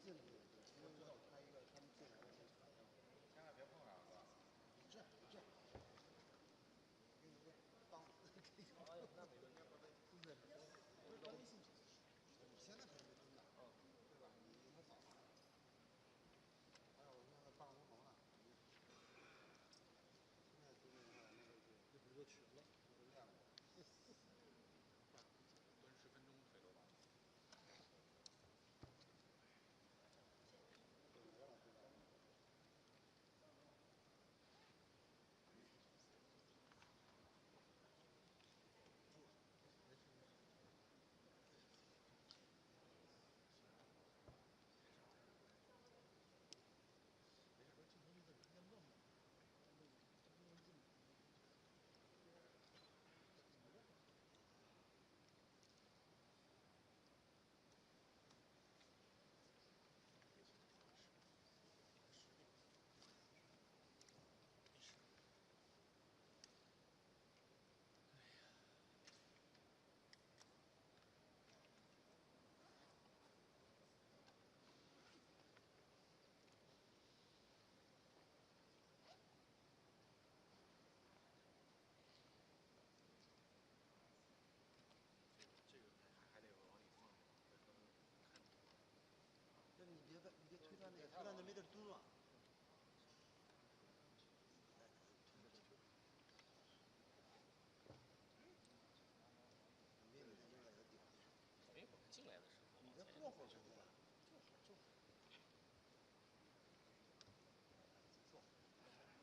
进去，因为我得开一个他们进来的现场。千万别碰上，是吧？这，给你个帮。哎，那没问题。对，不是微信。你现在可以听的，对吧？你不好。还有那个办公楼呢，现在租那个那个就不就群了，就练过。蹲10分钟腿都完。这个还得往里放，他们看。那你别推他那个，推他那没地蹲啊。你那个有顶。等一会儿进来的时候，你再过会儿就对了。就。坐。现在在这站着。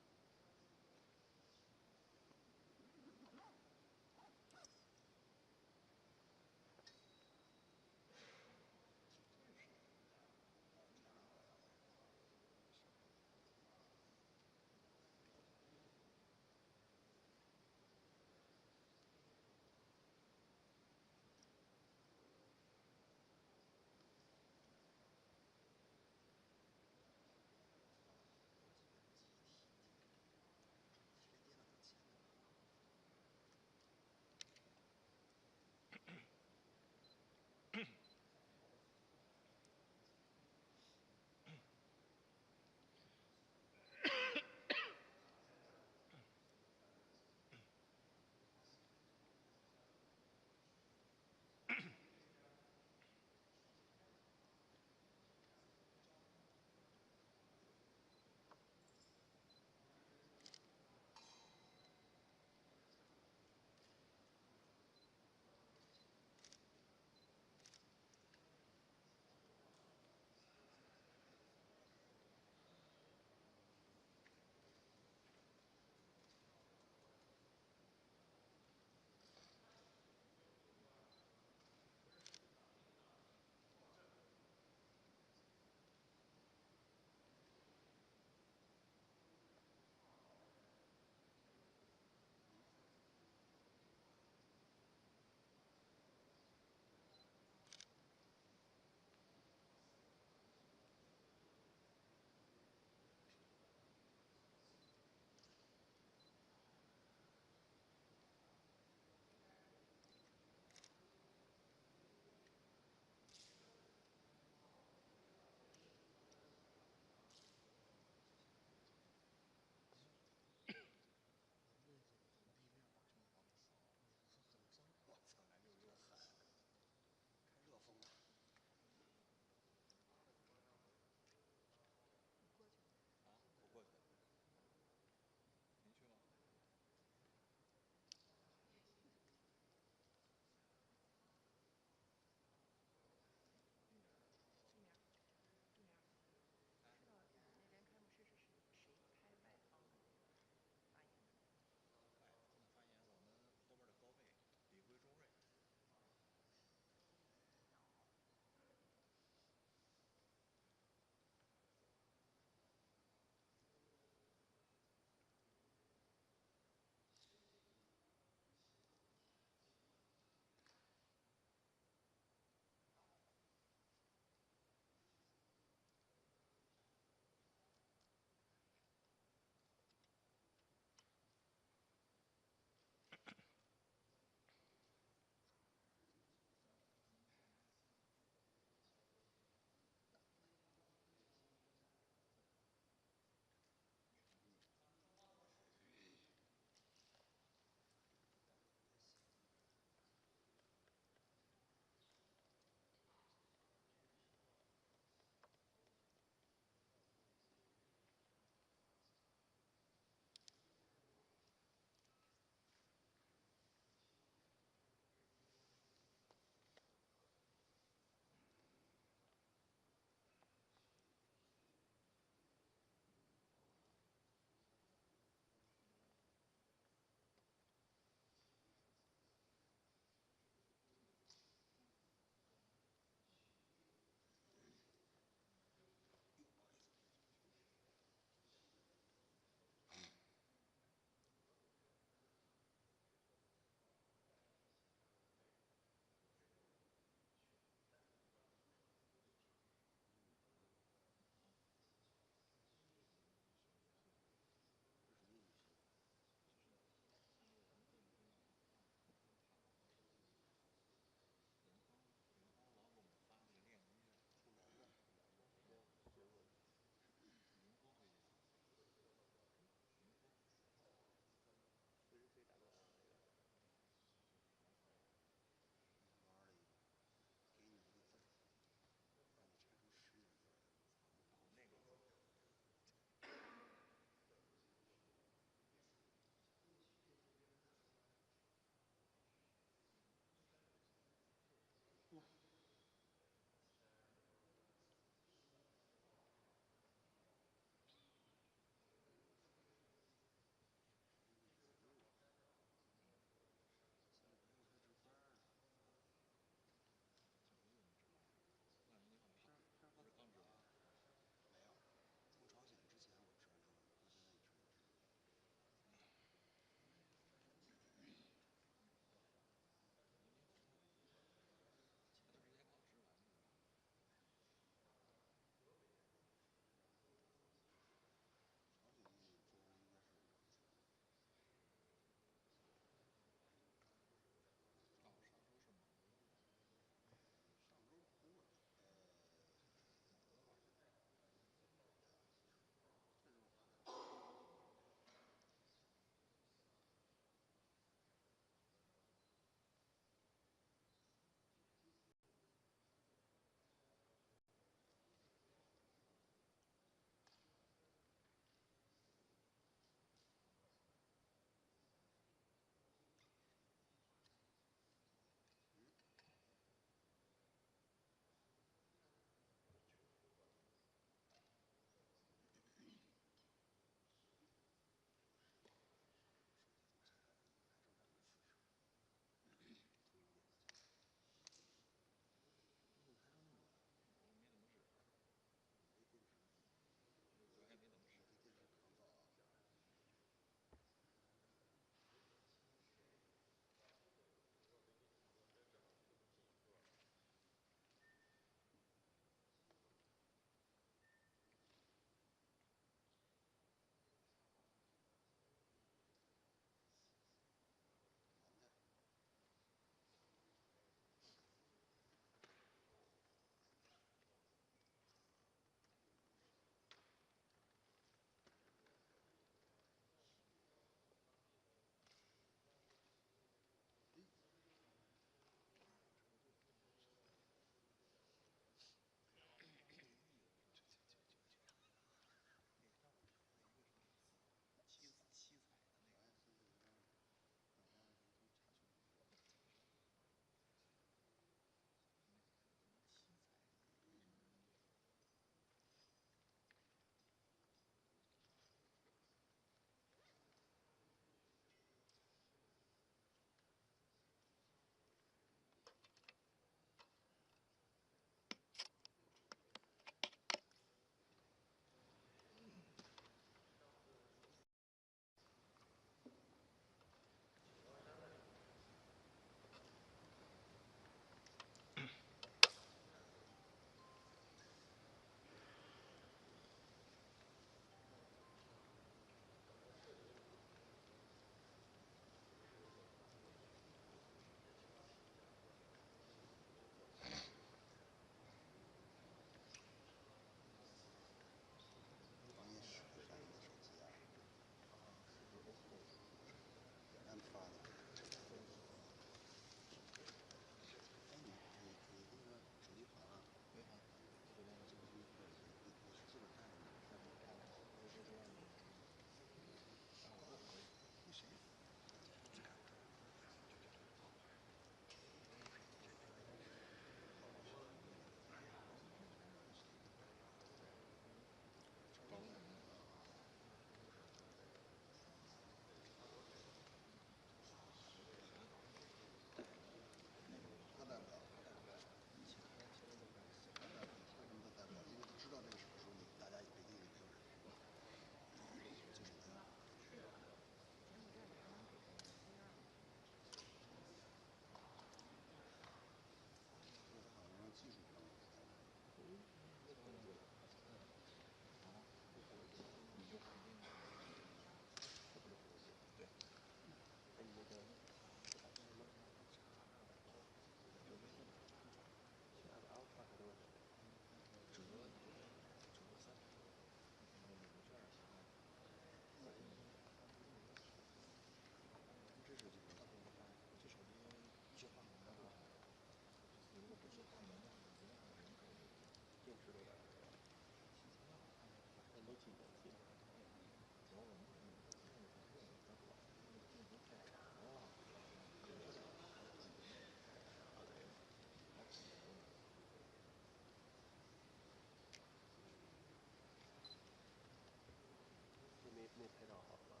路拍照好了吧？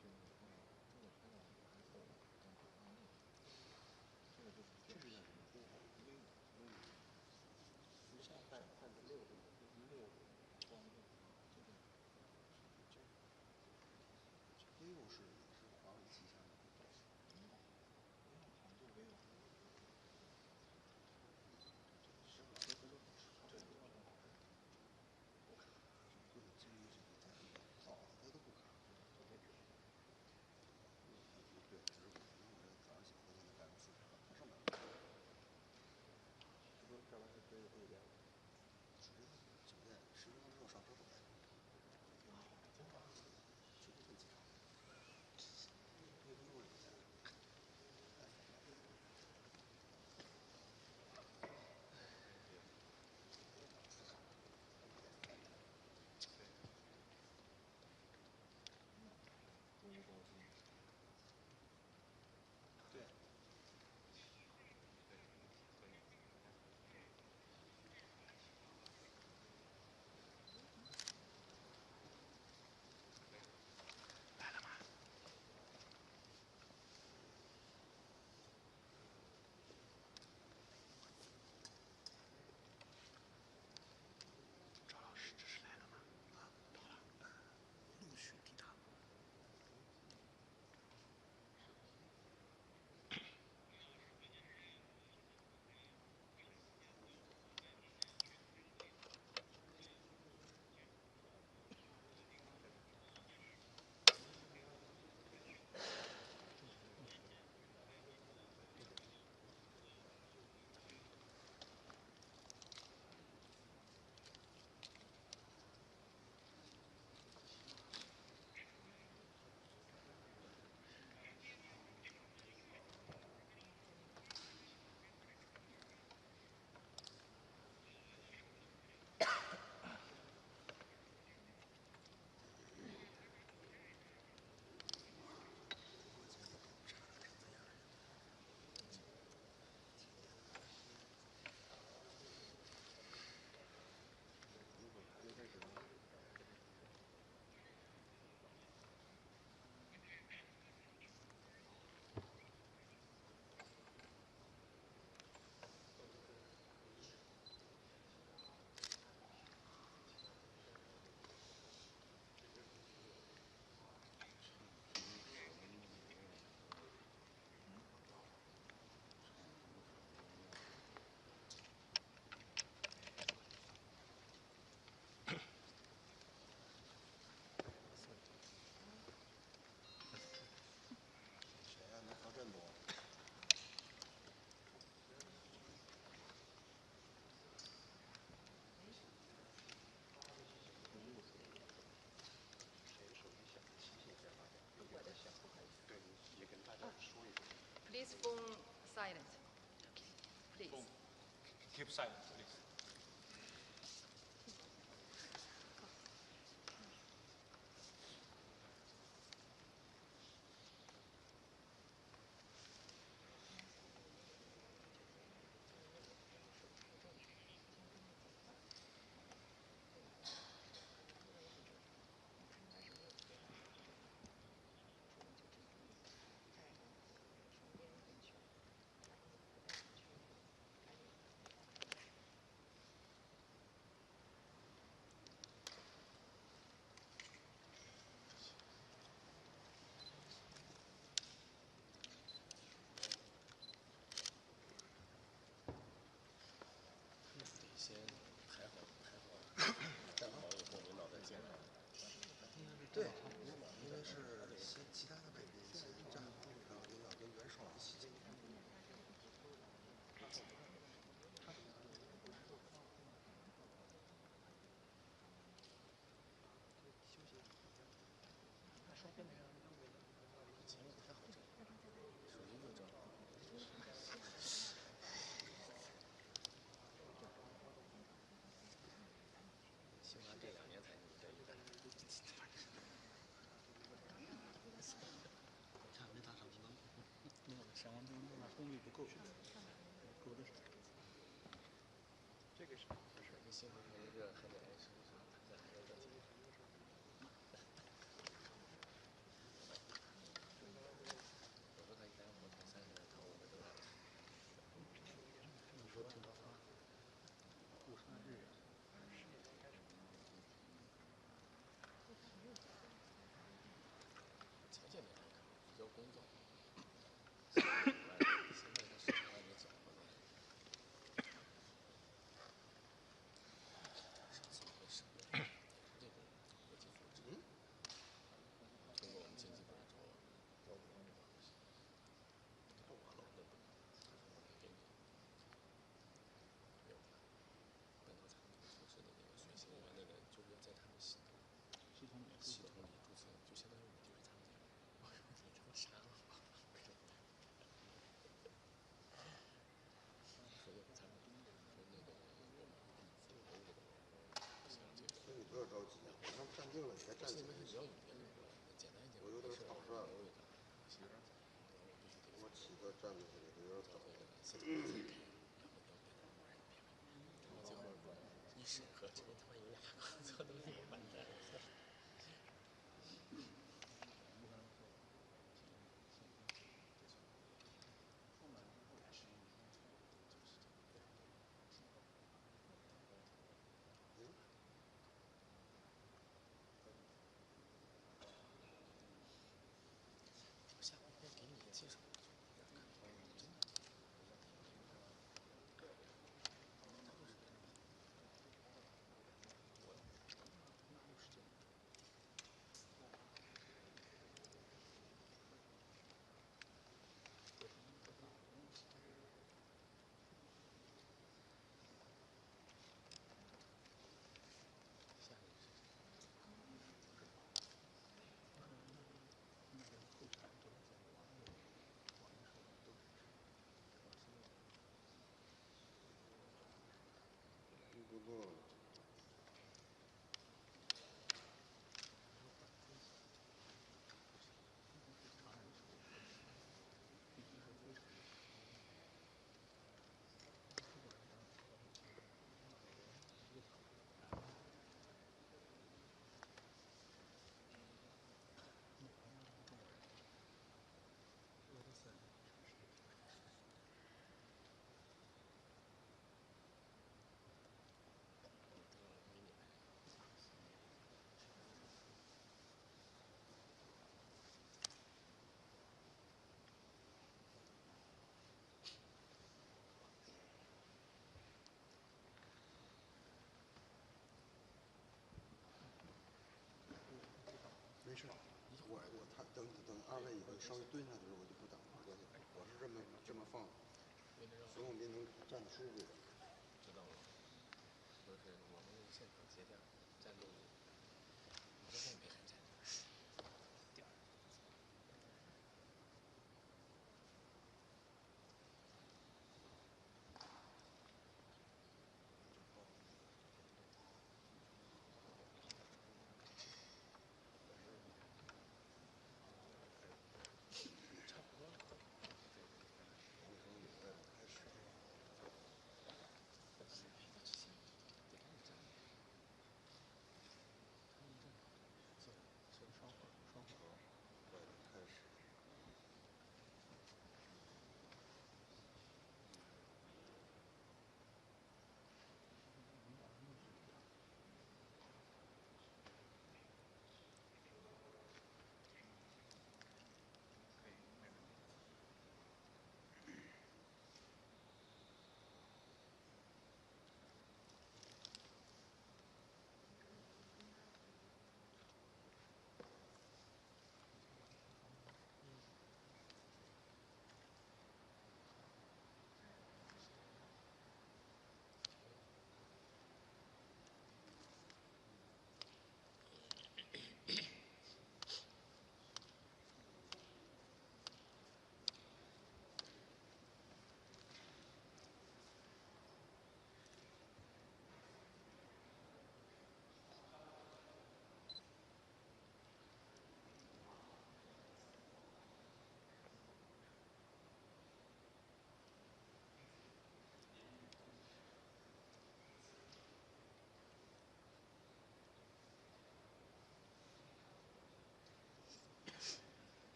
这个拍照，这个拍照还可以，但是它那个，这个就是这是叫什么？微半着6度光度，这个vivo 是华为旗下的，vivo 好像就 vivo。这个不卡，对，基于这个它好的都不卡。就没纸。对，只是我这早上起来都给它40%了，它上面是不是上来是直接可以连？直接酒店10分钟之后上车就来了。真的。直接就机场。因为 vivo 有钱。对。来了吗？赵老师，这是来了吗？啊，到了，陆续抵达。谁呀？能调这么多？Please phone silent. Please. Keep silent, please.先排好，站好以后，领导再进来。对，因为是其他的外宾先站好，然后领导跟元首一起进。起码这2年才你这一代。看没打赏提纲。没有，想完之后那功率不够，够的是。这个是不是？你幸亏没这还得挨审，这还得挣钱。工作。现在它市场外面走过来，上次我们省略了，也是这种国际组织，通过我们经济部门找我们这个东西，这完了我弄不了，他说我给你没有办法，本国产品组织的那个随行员的人就是要在他们系统里注册，就相当于你就是他们家人。我说你他妈傻了吧？说的咱们说那个我们给你分楼我不行这个。所以你不要着急，马上站定了你再站起来。只要语言简单一点，我有点草率了，我起个站着有点早。一审核这边他妈有俩工作都是完蛋了。下回我给你介绍。不错。没事，他等二位以后稍微蹲下的时候我就不等了，我是这么放，所以我们能站得舒服一点。知道了，就是我们现场结架站住，你在后面还站着。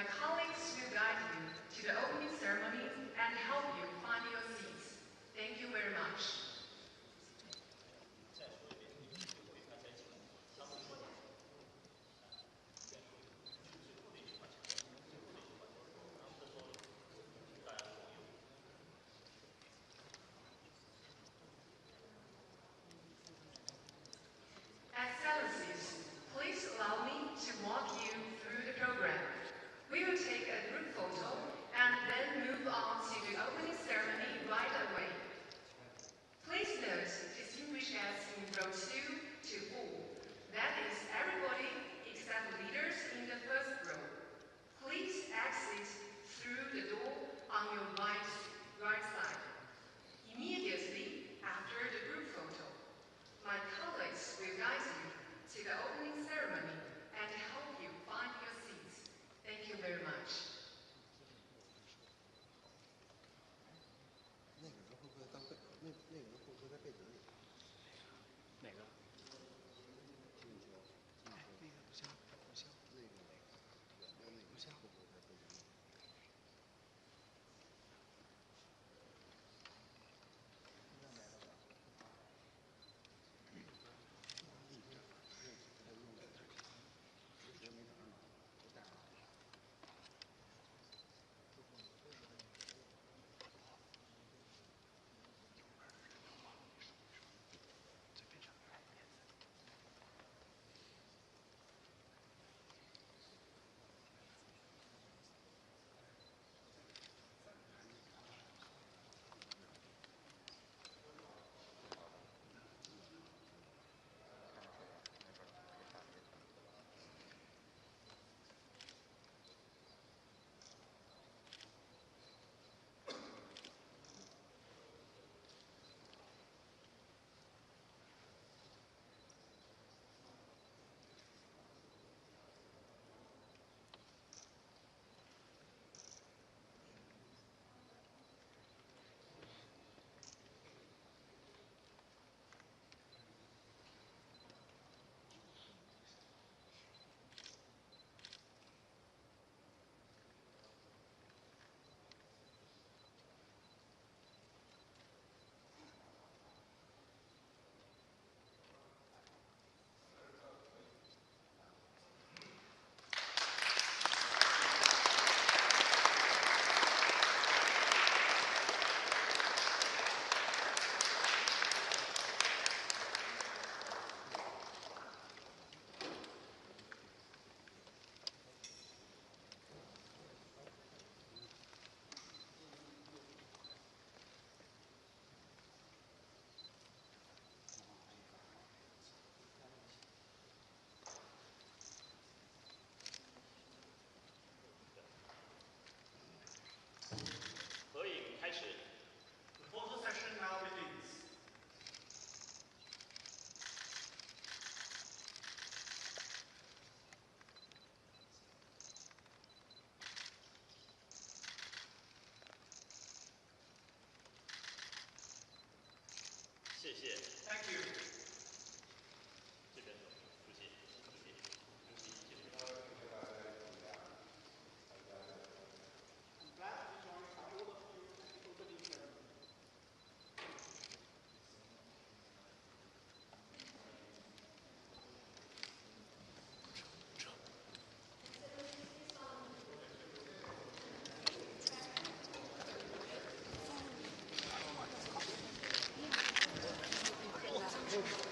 My colleagues will guide you to the opening ceremony and help you find your seats. Thank you very much. Excellencies, please allow me to walk you through the program. We will take a group photo and then move on to the opening ceremony right away. Please note, distinguished guests in row 2 to 4. That is everybody except leaders in the first row. Please exit through the door on your right side. Immediately after the group photo, my colleagues will guide you to the opening ceremony and help you find your seats. Thank you very much. 那个人会不会当背？那个人会不会在背景里？哪个？进球，哎，那个不像，不像。那个远端那个不像会不会在背景里？合影开始。The photo session now begins. 谢谢。Thank you. 这边走，主席，主席，这边。嗯。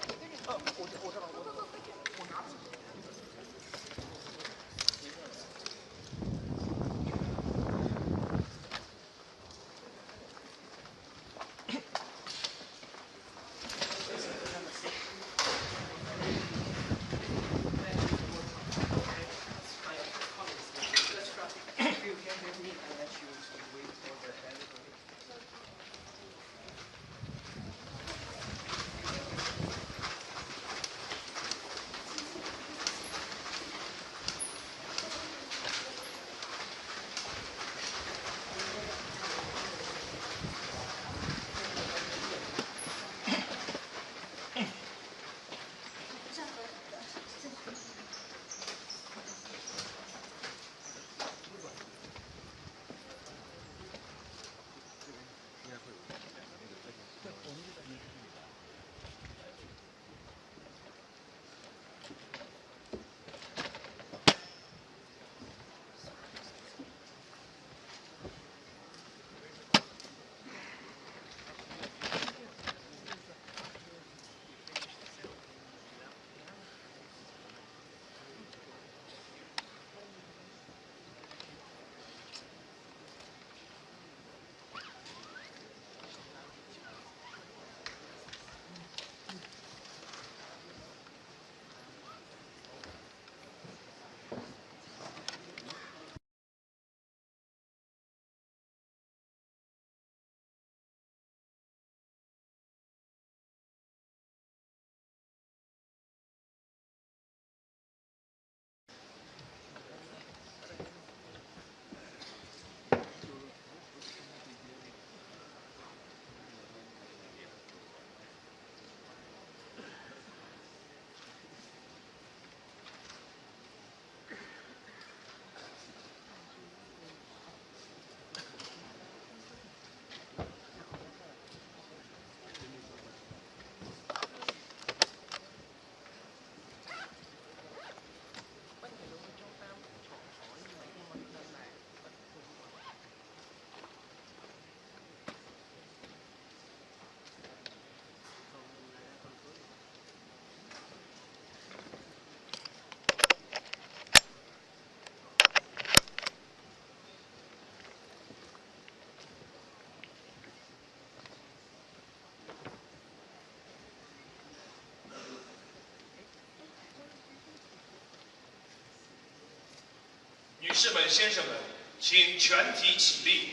士们、先生们，请全体起立。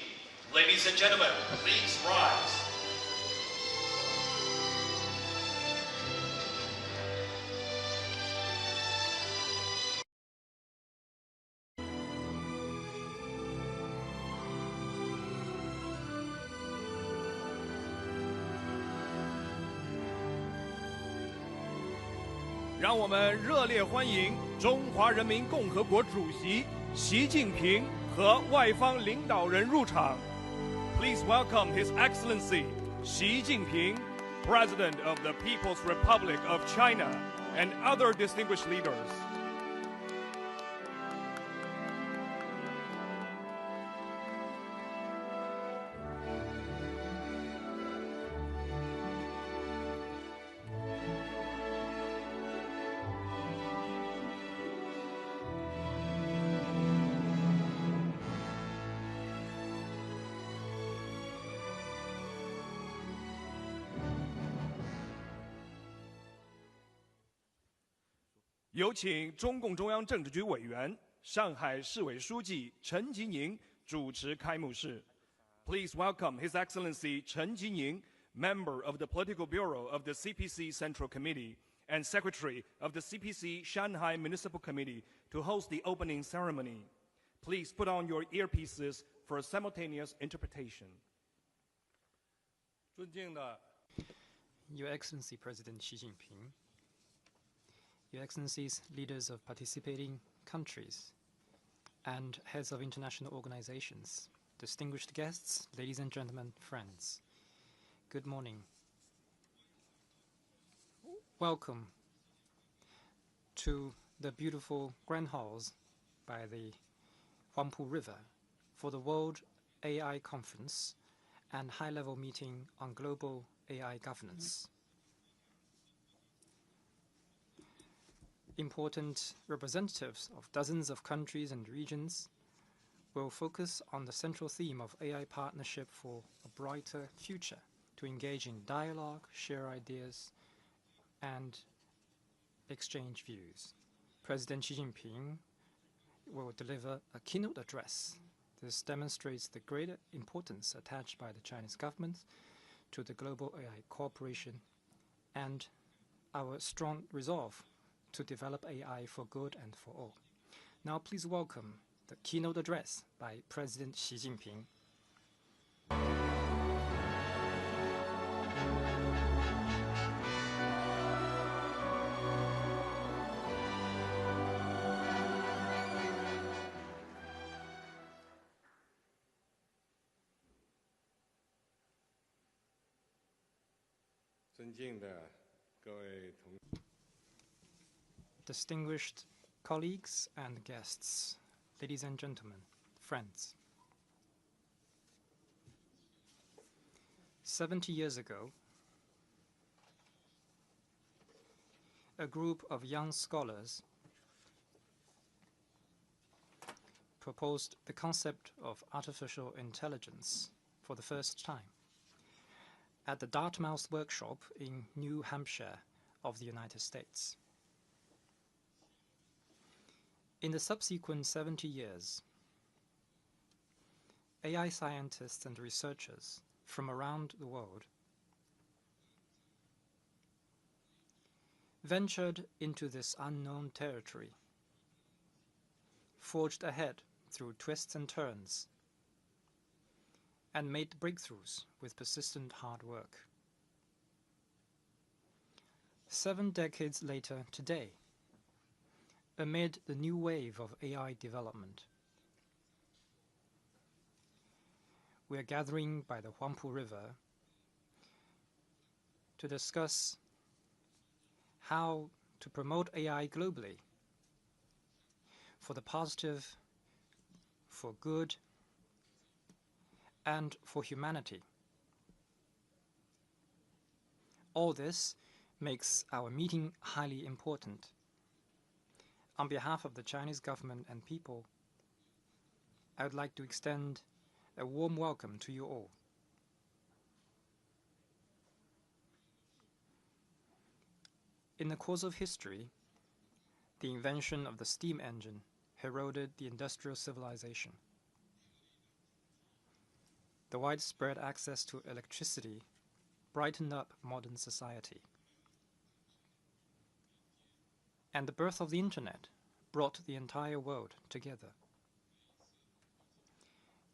Ladies and gentlemen, please rise. 让我们热烈欢迎中华人民共和国主席习近平和外方领导人入场。Please welcome His Excellency Xi Jinping, President of the People's Republic of China, and other distinguished leaders. 有请中共中央政治局委员、上海市委书记陈吉宁主持开幕式。Please welcome His Excellency Chen Jining, member of the Political Bureau of the CPC Central Committee and Secretary of the CPC Shanghai Municipal Committee, to host the opening ceremony. Please put on your earpieces for a simultaneous interpretation. 尊敬的 Your Excellency President Xi Jinping, Your Excellencies, leaders of participating countries, and heads of international organizations, distinguished guests, ladies and gentlemen, friends, good morning. Welcome to the beautiful Grand Halls by the Huangpu River for the World AI Conference and high-level meeting on global AI governance. Important representatives of dozens of countries and regions will focus on the central theme of AI partnership for a brighter future, to engage in dialogue, share ideas, and exchange views. President Xi Jinping will deliver a keynote address. This demonstrates the greater importance attached by the Chinese government to the global AI cooperation and our strong resolve to develop AI for good and for all. Now please welcome the keynote address by President Xi Jinping. Distinguished colleagues and guests, ladies and gentlemen, friends. 70 years ago, a group of young scholars proposed the concept of artificial intelligence for the first time at the Dartmouth workshop in New Hampshire of the United States. In the subsequent 70 years, AI scientists and researchers from around the world ventured into this unknown territory, forged ahead through twists and turns, and made breakthroughs with persistent hard work. 7 decades later today, amid the new wave of AI development, we are gathering by the Huangpu River to discuss how to promote AI globally for the positive, for good, and for humanity. All this makes our meeting highly important. On behalf of the Chinese government and people, I would like to extend a warm welcome to you all. In the course of history, the invention of the steam engine heralded the industrial civilization. The widespread access to electricity brightened up modern society. And the birth of the internet brought the entire world together.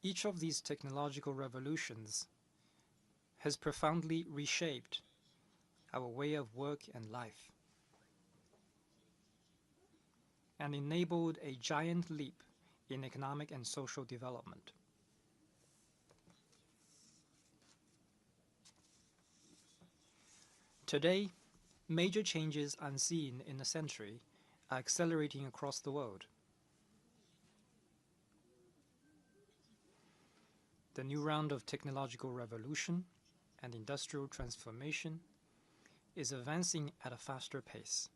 Each of these technological revolutions has profoundly reshaped our way of work and life, and enabled a giant leap in economic and social development. Today, major changes unseen in a century are accelerating across the world. The new round of technological revolution and industrial transformation is advancing at a faster pace.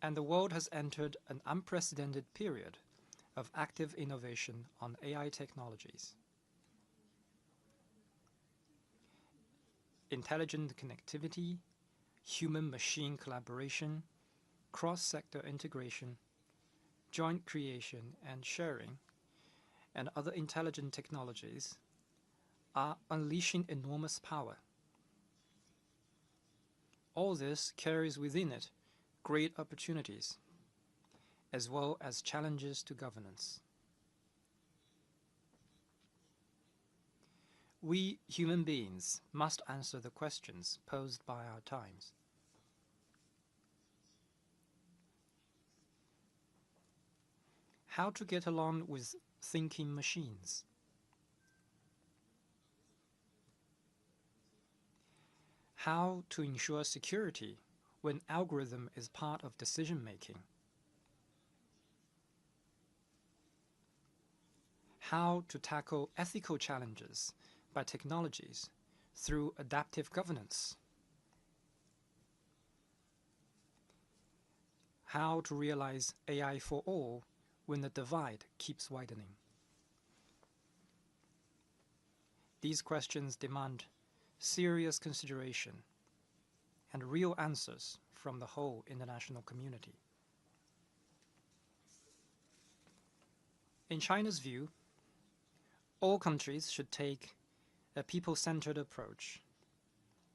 And the world has entered an unprecedented period of active innovation on AI technologies. Intelligent connectivity, human-machine collaboration, cross-sector integration, joint creation and sharing, and other intelligent technologies are unleashing enormous power. All this carries within it great opportunities, as well as challenges to governance. We human beings must answer the questions posed by our times. How to get along with thinking machines? How to ensure security when algorithm is part of decision-making? How to tackle ethical challenges by technologies through adaptive governance? How to realize AI for all when the divide keeps widening? These questions demand serious consideration and real answers from the whole international community. In China's view, all countries should take a people-centered approach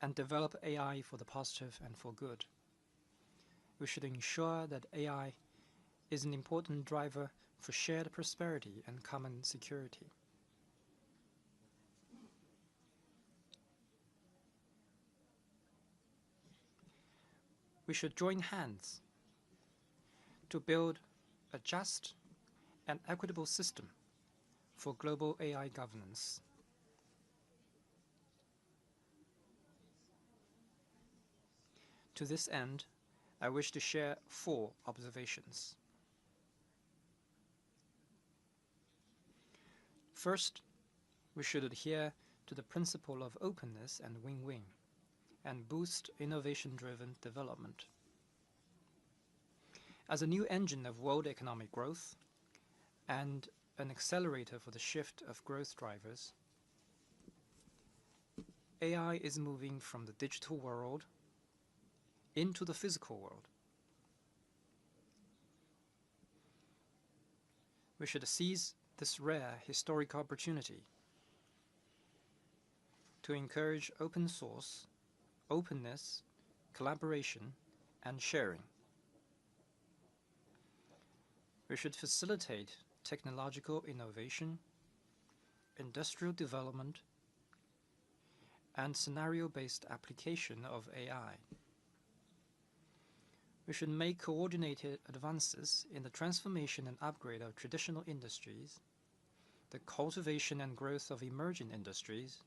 and develop AI for the positive and for good. We should ensure that AI is an important driver for shared prosperity and common security. We should join hands to build a just and equitable system for global AI governance. To this end, I wish to share 4 observations. First, we should adhere to the principle of openness and win-win, and boost innovation-driven development. As a new engine of world economic growth and an accelerator for the shift of growth drivers, AI is moving from the digital world into the physical world. We should seize this rare historic opportunity to encourage open source, openness, collaboration, and sharing. We should facilitate technological innovation, industrial development, and scenario-based application of AI. We should make coordinated advances in the transformation and upgrade of traditional industries, the cultivation and growth of emerging industries,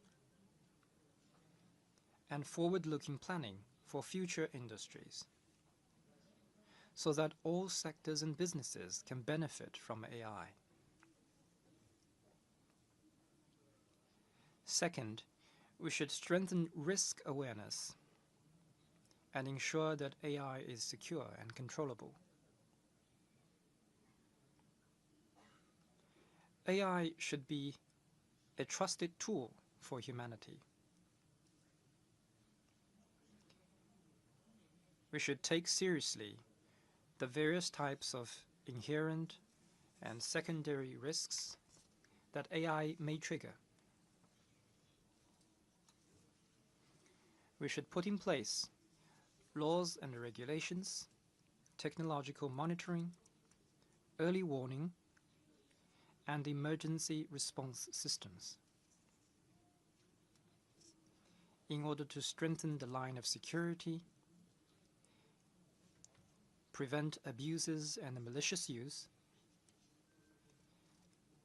and forward-looking planning for future industries, so that all sectors and businesses can benefit from AI. Second, we should strengthen risk awareness and ensure that AI is secure and controllable. AI should be a trusted tool for humanity. We should take seriously the various types of inherent and secondary risks that AI may trigger. We should put in place laws and regulations, technological monitoring, early warning, and emergency response systems in order to strengthen the line of security, prevent abuses and malicious use,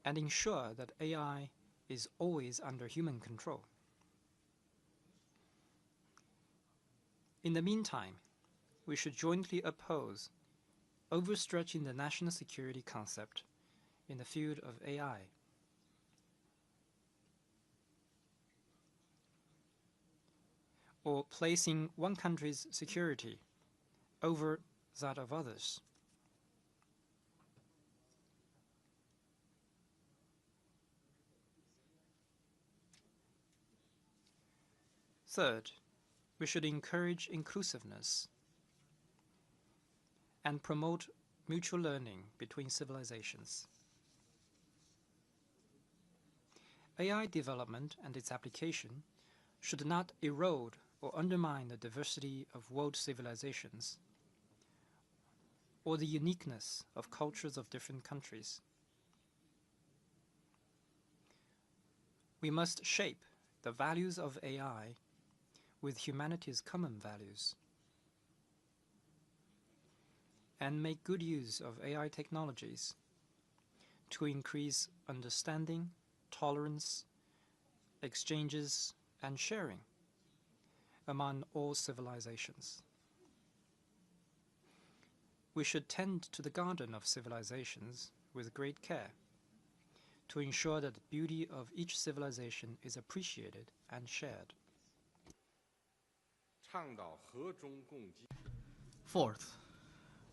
and ensure that AI is always under human control. In the meantime, we should jointly oppose overstretching the national security concept in the field of AI. Or placing one country's security over that of others. Third, we should encourage inclusiveness and promote mutual learning between civilizations. AI development and its application should not erode or undermine the diversity of world civilizations or the uniqueness of cultures of different countries. We must shape the values of AI with humanity's common values and make good use of AI technologies to increase understanding, tolerance, exchanges, and sharing among all civilizations. We should tend to the garden of civilizations with great care to ensure that the beauty of each civilization is appreciated and shared. Fourth,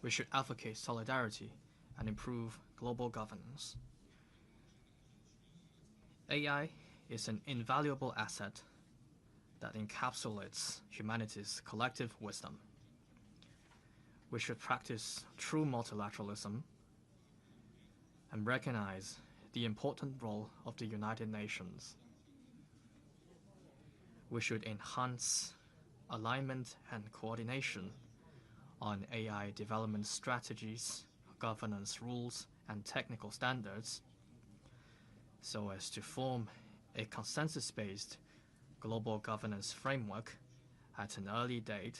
we should advocate solidarity and improve global governance. AI is an invaluable asset that encapsulates humanity's collective wisdom. We should practice true multilateralism and recognize the important role of the United Nations. We should enhance alignment and coordination on AI development strategies, governance rules, and technical standards so as to form a consensus-based global governance framework at an early date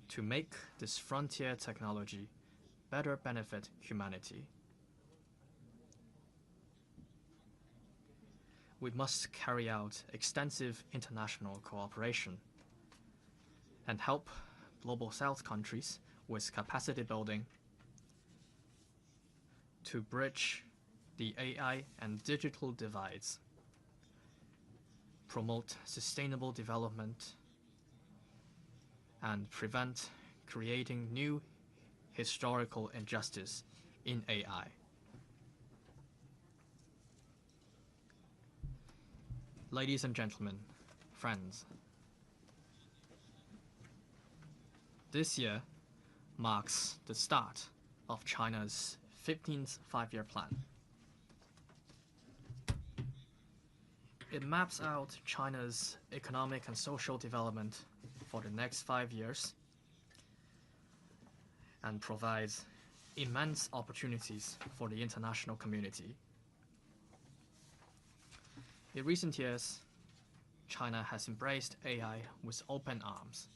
to make this frontier technology better benefit humanity. We must carry out extensive international cooperation and help Global South countries with capacity building to bridge the AI and digital divides, promote sustainable development, and prevent creating new historical injustice in AI. Ladies and gentlemen, friends, this year marks the start of China's 15th five-year plan. It maps out China's economic and social development for the next 5 years and provides immense opportunities for the international community. In recent years, China has embraced AI with open arms.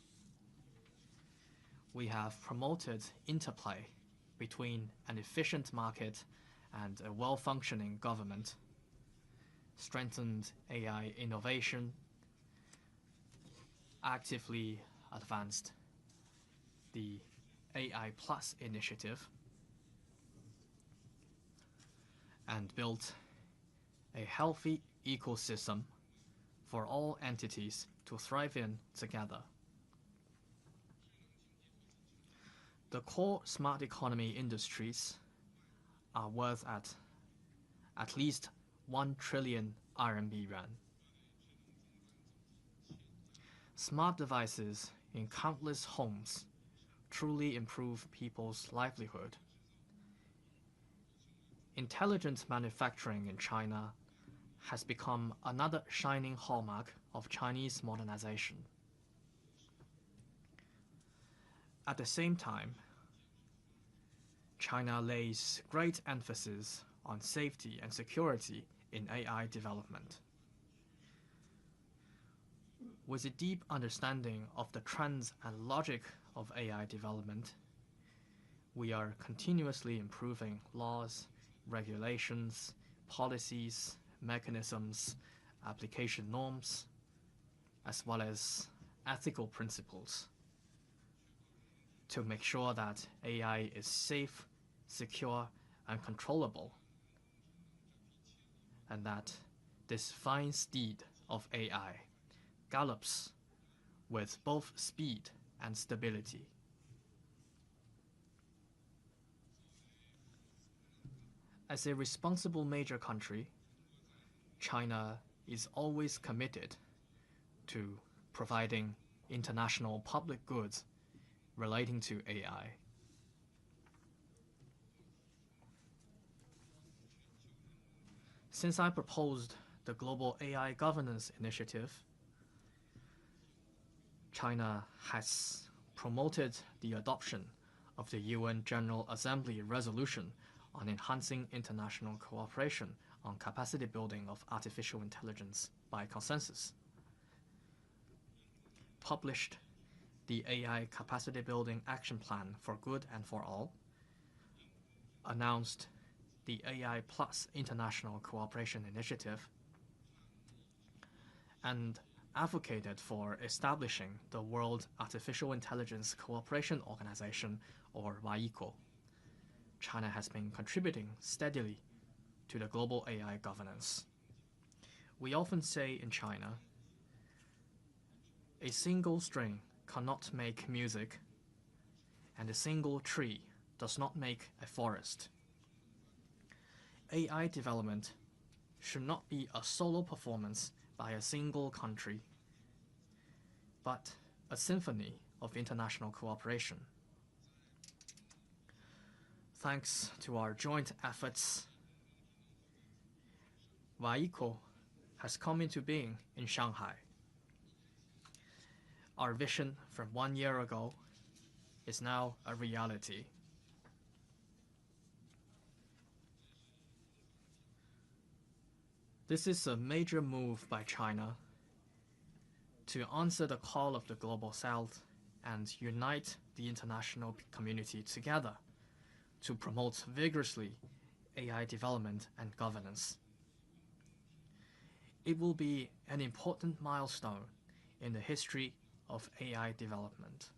We have promoted interplay between an efficient market and a well-functioning government, strengthened AI innovation, actively advanced the AI Plus initiative, and built a healthy ecosystem for all entities to thrive in together. The core smart economy industries are worth at least 1 trillion RMB yuan. Smart devices in countless homes truly improve people's livelihood. Intelligent manufacturing in China has become another shining hallmark of Chinese modernization. At the same time, China lays great emphasis on safety and security in AI development. With a deep understanding of the trends and logic of AI development, we are continuously improving laws, regulations, policies, mechanisms, application norms, as well as ethical principles to make sure that AI is safe, secure, and controllable, and that this fine steed of AI gallops with both speed and stability. As a responsible major country, China is always committed to providing international public goods relating to AI. Since I proposed the Global AI Governance Initiative, China has promoted the adoption of the UN General Assembly resolution on enhancing international cooperation on capacity building of artificial intelligence by consensus, published the AI Capacity Building Action Plan for Good and for All, announced the AI Plus International Cooperation Initiative, and advocated for establishing the World Artificial Intelligence Cooperation Organization, or WAIC. China has been contributing steadily to the global AI governance. We often say in China, a single string cannot make music, and a single tree does not make a forest. AI development should not be a solo performance by a single country, but a symphony of international cooperation. Thanks to our joint efforts, WAIC has come into being in Shanghai. Our vision from 1 year ago is now a reality. This is a major move by China to answer the call of the Global South and unite the international community together to promote vigorously AI development and governance. It will be an important milestone in the history of AI development.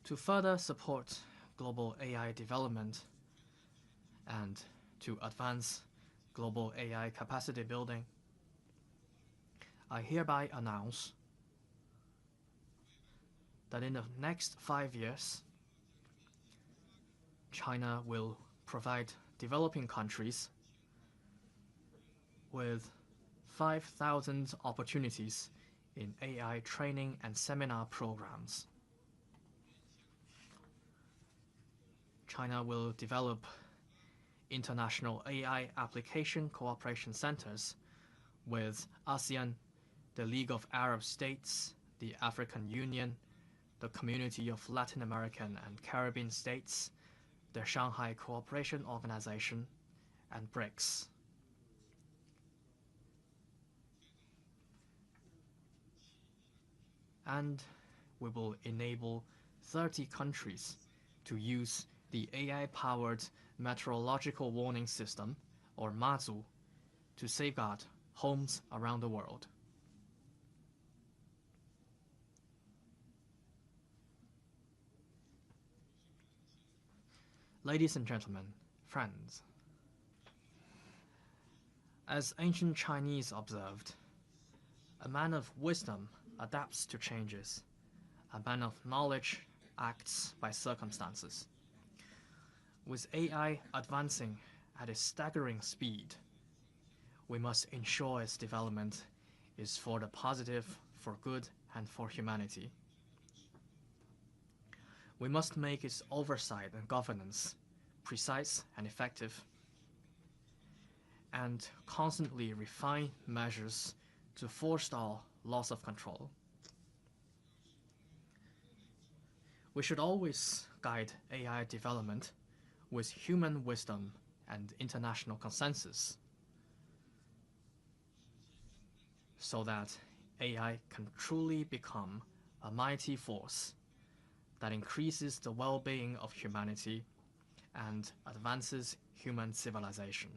To further support global AI development and to advance global AI capacity building, I hereby announce that in the next 5 years, China will provide developing countries with 5,000 opportunities in AI training and seminar programs. China will develop international AI application cooperation centers with ASEAN, the League of Arab States, the African Union, the Community of Latin American and Caribbean States, the Shanghai Cooperation Organization, and BRICS. And we will enable 30 countries to use the AI-powered meteorological warning system, or MAZU, to safeguard homes around the world. Ladies and gentlemen, friends, as ancient Chinese observed, a man of wisdom adapts to changes. A man of knowledge acts by circumstances. With AI advancing at a staggering speed, we must ensure its development is for the positive, for good, and for humanity. We must make its oversight and governance precise and effective, and constantly refine measures to forestall loss of control. We should always guide AI development with human wisdom and international consensus, so that AI can truly become a mighty force that increases the well-being of humanity and advances human civilization.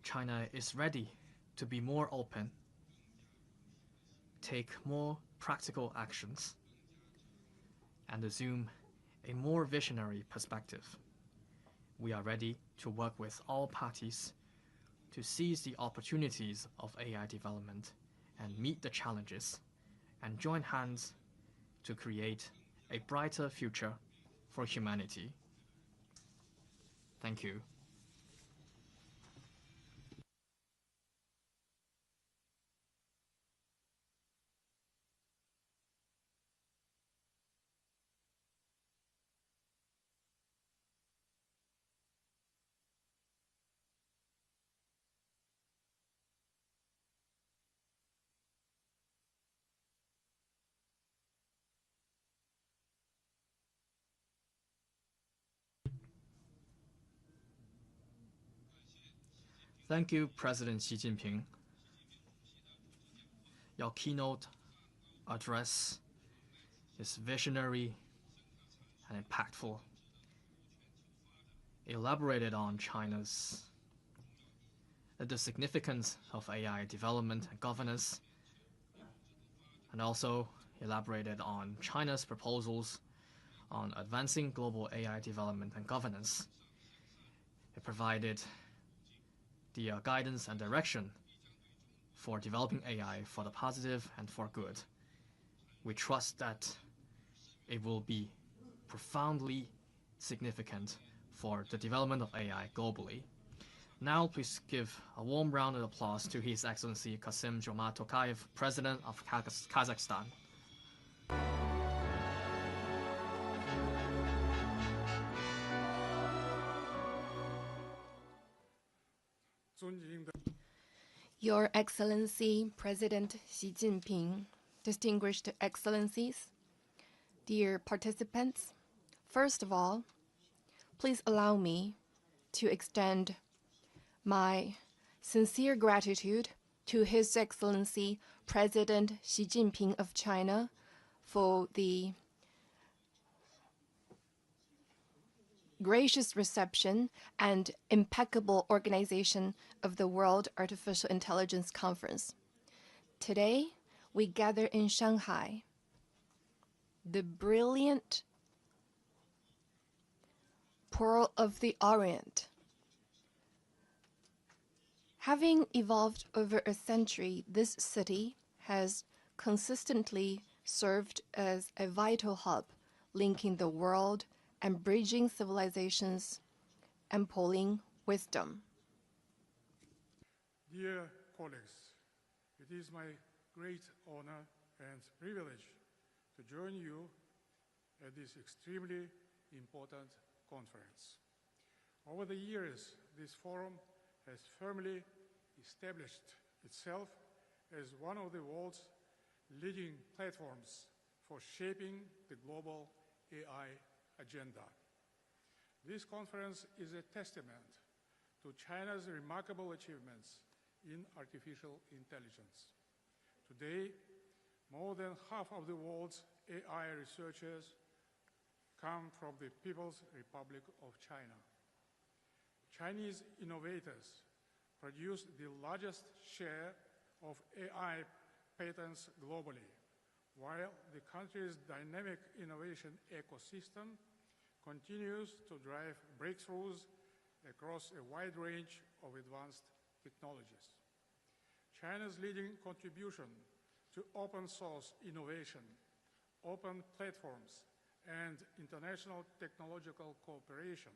China is ready to be more open, take more practical actions, and assume a more visionary perspective. We are ready to work with all parties to seize the opportunities of AI development and meet the challenges, and join hands to create a brighter future for humanity. Thank you. Thank you, President Xi Jinping. Your keynote address is visionary and impactful, elaborated on the significance of AI development and governance, and also elaborated on China's proposals on advancing global AI development and governance. It provided the guidance and direction for developing AI for the positive and for good. We trust that it will be profoundly significant for the development of AI globally. Now please give a warm round of applause to His Excellency Kassym-Jomart Tokayev, President of Kazakhstan. Your Excellency President Xi Jinping, distinguished excellencies, dear participants, first of all, please allow me to extend my sincere gratitude to His Excellency President Xi Jinping of China for the gracious reception and impeccable organization of the World Artificial Intelligence Conference. Today, we gather in Shanghai, the brilliant Pearl of the Orient. Having evolved over a century, this city has consistently served as a vital hub, linking the world and bridging civilizations and pooling wisdom. Dear colleagues, it is my great honor and privilege to join you at this extremely important conference. Over the years, this forum has firmly established itself as one of the world's leading platforms for shaping the global AI agenda. This conference is a testament to China's remarkable achievements in artificial intelligence. Today, more than half of the world's AI researchers come from the People's Republic of China. Chinese innovators produce the largest share of AI patents globally, while the country's dynamic innovation ecosystem continues to drive breakthroughs across a wide range of advanced technologies. China's leading contribution to open source innovation, open platforms, and international technological cooperation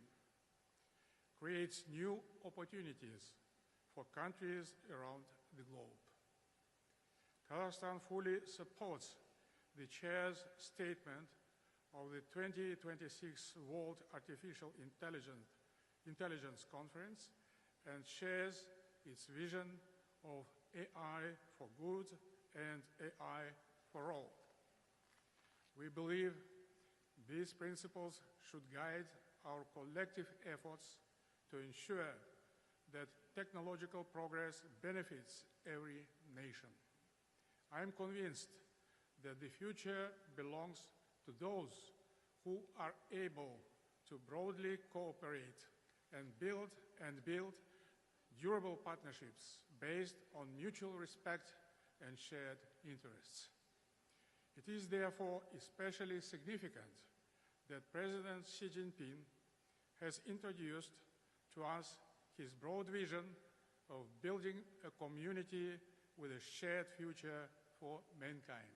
creates new opportunities for countries around the globe. Kazakhstan fully supports the Chair's statement of the 2026 World Artificial Intelligence Conference and shares its vision of AI for good and AI for all. We believe these principles should guide our collective efforts to ensure that technological progress benefits every nation. I am convinced that the future belongs to those who are able to broadly cooperate and build durable partnerships based on mutual respect and shared interests. It is therefore especially significant that President Xi Jinping has introduced to us his broad vision of building a community with a shared future for mankind.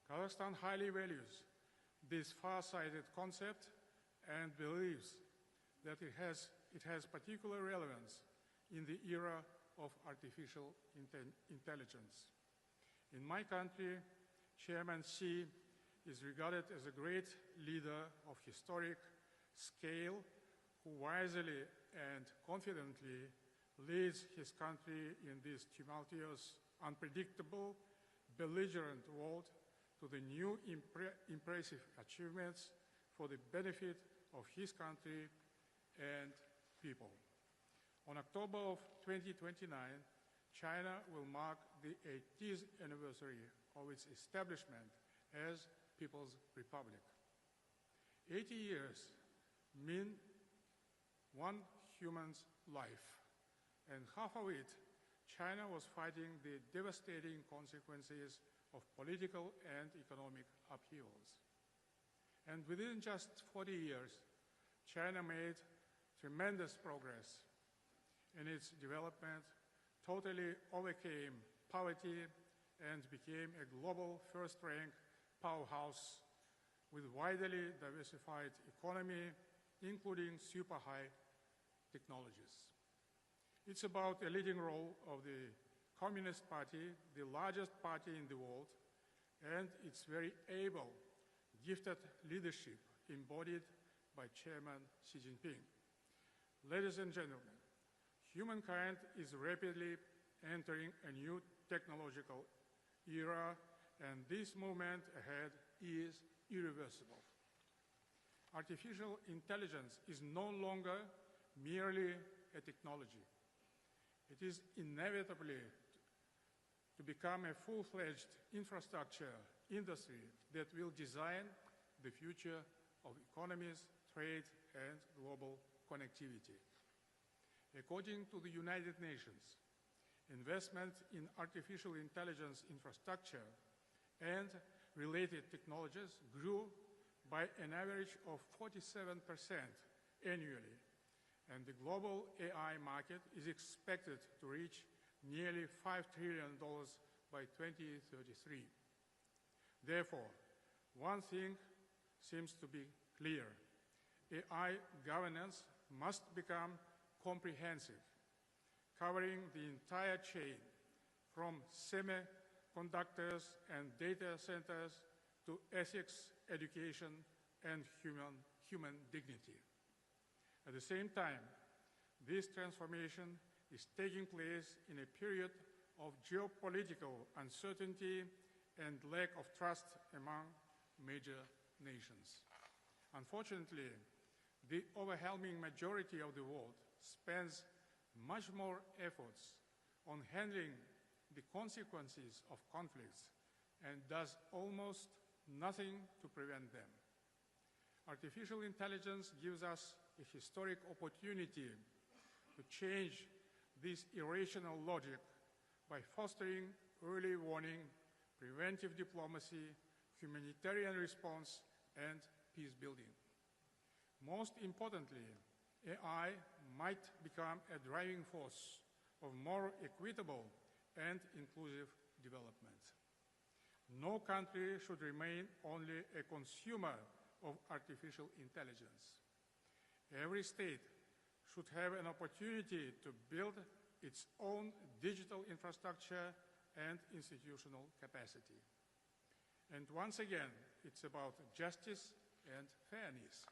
Kazakhstan highly values this far-sighted concept and believes that it has particular relevance in the era of artificial intelligence. In my country, Chairman Xi is regarded as a great leader of historic scale who wisely and confidently leads his country in this tumultuous, unpredictable, belligerent world to the new impressive achievements for the benefit of his country and people. On October of 2029, China will mark the 80th anniversary of its establishment as People's Republic. 80 years mean one human's life, and half of it, China was fighting the devastating consequences of political and economic upheavals. And within just 40 years, China made tremendous progress in its development, totally overcame poverty, and became a global first-rank powerhouse with widely diversified economy, including super high technologies. It's about a leading role of the Communist Party, the largest party in the world, and its very able, gifted leadership embodied by Chairman Xi Jinping. Ladies and gentlemen, humankind is rapidly entering a new technological era, and this movement ahead is irreversible. Artificial intelligence is no longer merely a technology. It is inevitably to become a full-fledged infrastructure industry that will design the future of economies, trade, and global connectivity. According to the United Nations, investment in artificial intelligence infrastructure and related technologies grew by an average of 47% annually, and the global AI market is expected to reach nearly $5 trillion by 2033. Therefore, one thing seems to be clear. AI governance must become comprehensive, covering the entire chain from semiconductors and data centers to ethics, education, and human dignity. At the same time, this transformation is taking place in a period of geopolitical uncertainty and lack of trust among major nations. Unfortunately, the overwhelming majority of the world spends much more efforts on handling the consequences of conflicts and does almost nothing to prevent them. Artificial intelligence gives us a historic opportunity to change this irrational logic by fostering early warning, preventive diplomacy, humanitarian response, and peace building. Most importantly, AI might become a driving force of more equitable and inclusive development. No country should remain only a consumer of artificial intelligence. Every state should have an opportunity to build its own digital infrastructure and institutional capacity. And once again, it's about justice and fairness.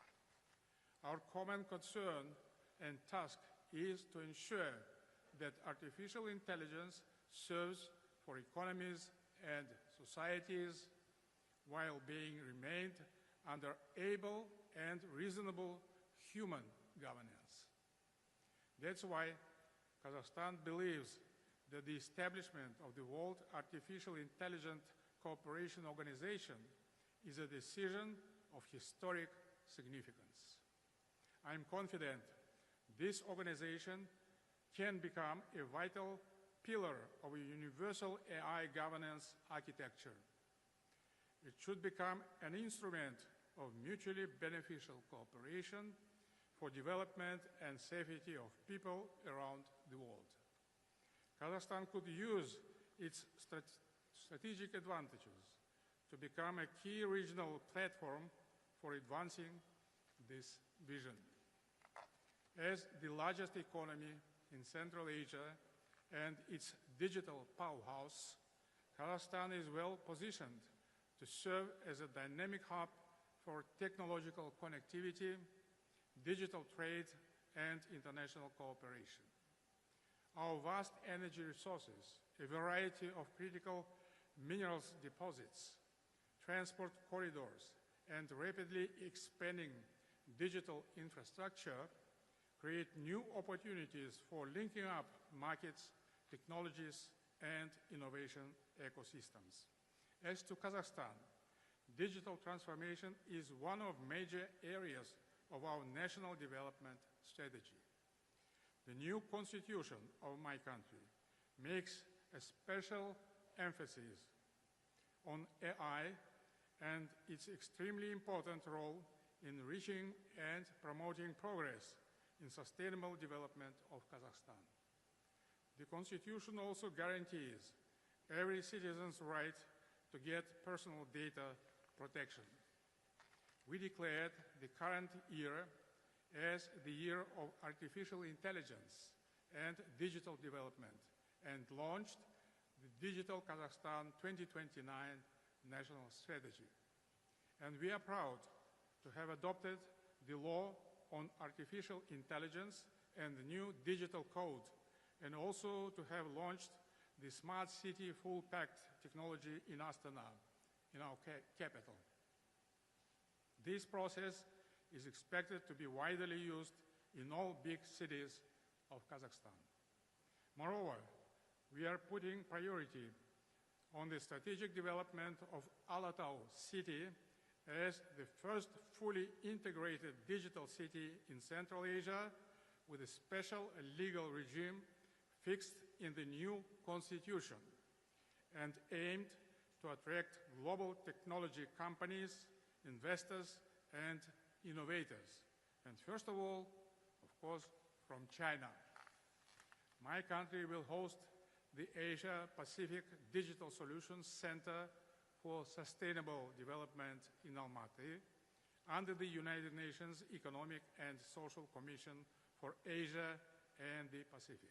Our common concern and task is to ensure that artificial intelligence serves for economies and societies while being remained under able and reasonable human governance. That's why Kazakhstan believes that the establishment of the World Artificial Intelligence Cooperation Organization is a decision of historic significance. I'm confident this organization can become a vital pillar of a universal AI governance architecture. It should become an instrument of mutually beneficial cooperation for development and safety of people around the world. Kazakhstan could use its strategic advantages to become a key regional platform for advancing this vision. As the largest economy in Central Asia and its digital powerhouse, Kazakhstan is well positioned to serve as a dynamic hub for technological connectivity, digital trade, and international cooperation. Our vast energy resources, a variety of critical minerals deposits, transport corridors, and rapidly expanding digital infrastructure create new opportunities for linking up markets, technologies, and innovation ecosystems. As to Kazakhstan, digital transformation is one of major areas of our national development strategy. The new constitution of my country makes a special emphasis on AI and its extremely important role in reaching and promoting progress in sustainable development of Kazakhstan. The Constitution also guarantees every citizen's right to get personal data protection. We declared the current year as the year of artificial intelligence and digital development and launched the Digital Kazakhstan 2029 national strategy. And we are proud to have adopted the law on artificial intelligence and the new digital code, and also to have launched the Smart City Full Pact technology in Astana, in our capital. This process is expected to be widely used in all big cities of Kazakhstan. Moreover, we are putting priority on the strategic development of Alatau city as the first fully integrated digital city in Central Asia with a special legal regime fixed in the new constitution and aimed to attract global technology companies, investors, and innovators. And first of all, of course, from China. My country will host the Asia-Pacific Digital Solutions Center for Sustainable Development in Almaty under the United Nations Economic and Social Commission for Asia and the Pacific.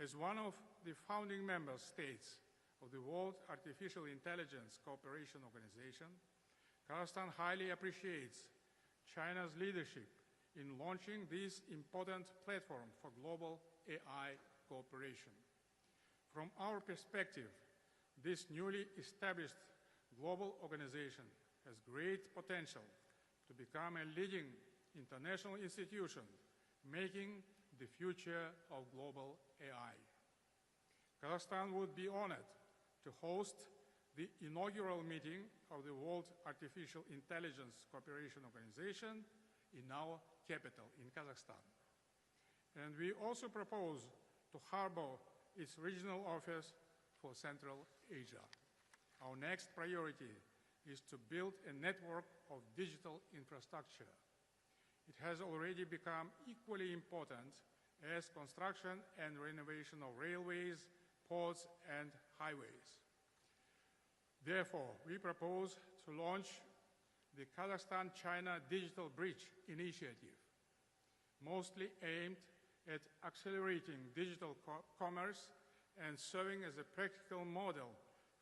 As one of the founding member states of the World Artificial Intelligence Cooperation Organization, Kazakhstan highly appreciates China's leadership in launching this important platform for global AI cooperation. From our perspective, this newly established global organization has great potential to become a leading international institution making the future of global AI. Kazakhstan would be honored to host the inaugural meeting of the World Artificial Intelligence Cooperation Organization in our capital, in Kazakhstan. And we also propose to harbor its regional office for Central Asia. Our next priority is to build a network of digital infrastructure. It has already become equally important as construction and renovation of railways, ports, and highways. Therefore, we propose to launch the Kazakhstan-China Digital Bridge Initiative. mostly aimed at accelerating digital commerce and serving as a practical model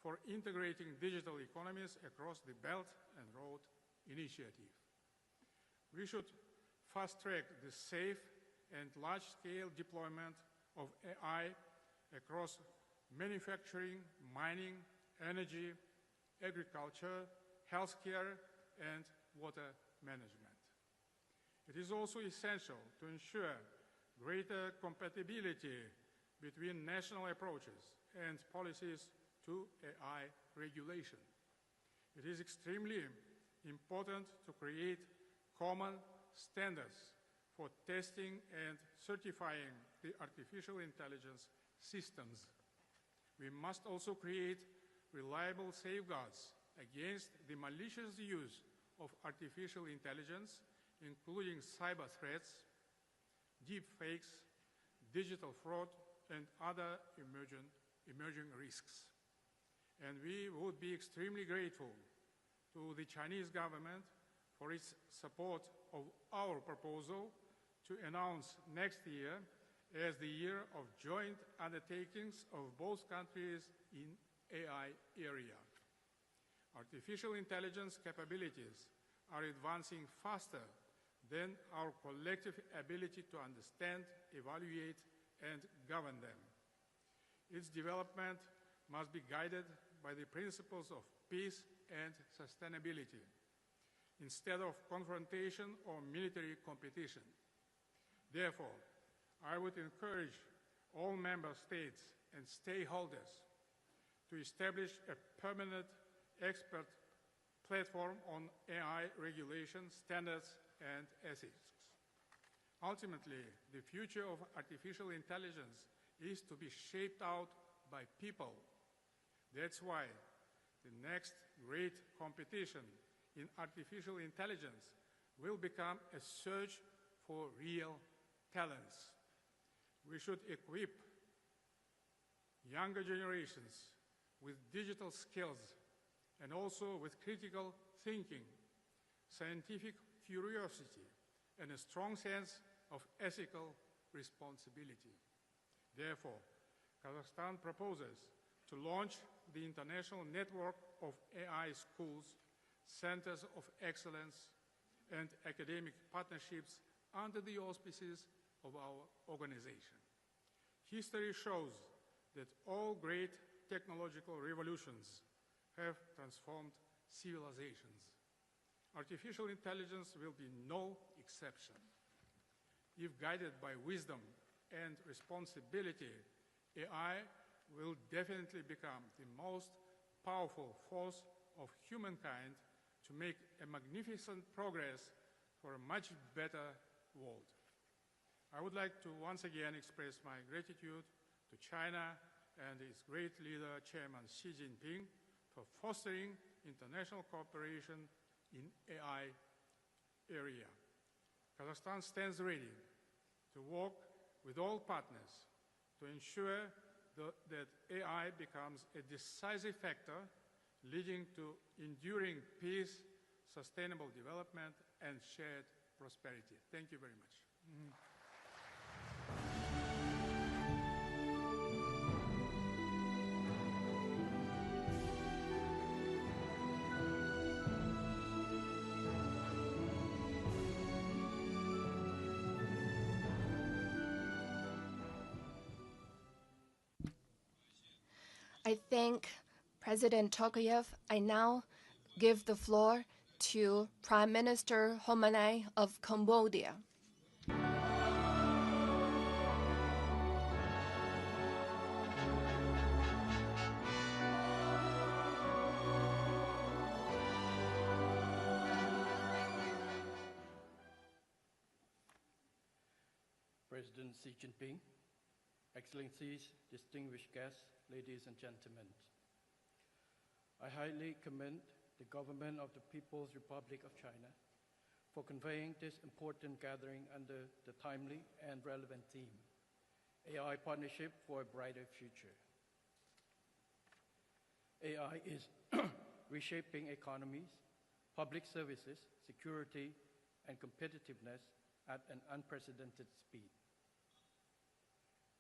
for integrating digital economies across the Belt and Road Initiative. We should fast-track the safe and large-scale deployment of AI across manufacturing, mining, energy, agriculture, healthcare, and water management. It is also essential to ensure greater compatibility between national approaches and policies to AI regulation. It is extremely important to create common standards for testing and certifying the artificial intelligence systems. We must also create reliable safeguards against the malicious use of artificial intelligence, including cyber threats, deep fakes, digital fraud, and other emerging risks. And we would be extremely grateful to the Chinese government for its support of our proposal to announce next year as the year of joint undertakings of both countries in AI area. Artificial intelligence capabilities are advancing faster than our collective ability to understand, evaluate, and govern them. Its development must be guided by the principles of peace and sustainability, instead of confrontation or military competition. Therefore, I would encourage all member states and stakeholders to establish a permanent expert platform on AI regulation, standards, and ethics. Ultimately, the future of artificial intelligence is to be shaped out by people. That's why the next great competition in artificial intelligence will become a search for real talents. We should equip younger generations with digital skills and also with critical thinking, scientific curiosity, and a strong sense of ethical responsibility. Therefore, Kazakhstan proposes to launch the international network of AI schools, centers of excellence, and academic partnerships under the auspices of our organization. History shows that all great technological revolutions have transformed civilizations. Artificial intelligence will be no exception. If guided by wisdom and responsibility, AI will definitely become the most powerful force of humankind to make a magnificent progress for a much better world. I would like to once again express my gratitude to China and its great leader, Chairman Xi Jinping, for fostering international cooperation in AI area. Kazakhstan stands ready to work with all partners to ensure that AI becomes a decisive factor leading to enduring peace, sustainable development, and shared prosperity. Thank you very much. I thank President Tokayev. I now give the floor to Prime Minister Homanay of Cambodia. President Xi Jinping, Excellencies, distinguished guests, ladies and gentlemen. I highly commend the government of the People's Republic of China for convening this important gathering under the timely and relevant theme, AI Partnership for a Brighter Future. AI is reshaping economies, public services, security, and competitiveness at an unprecedented speed.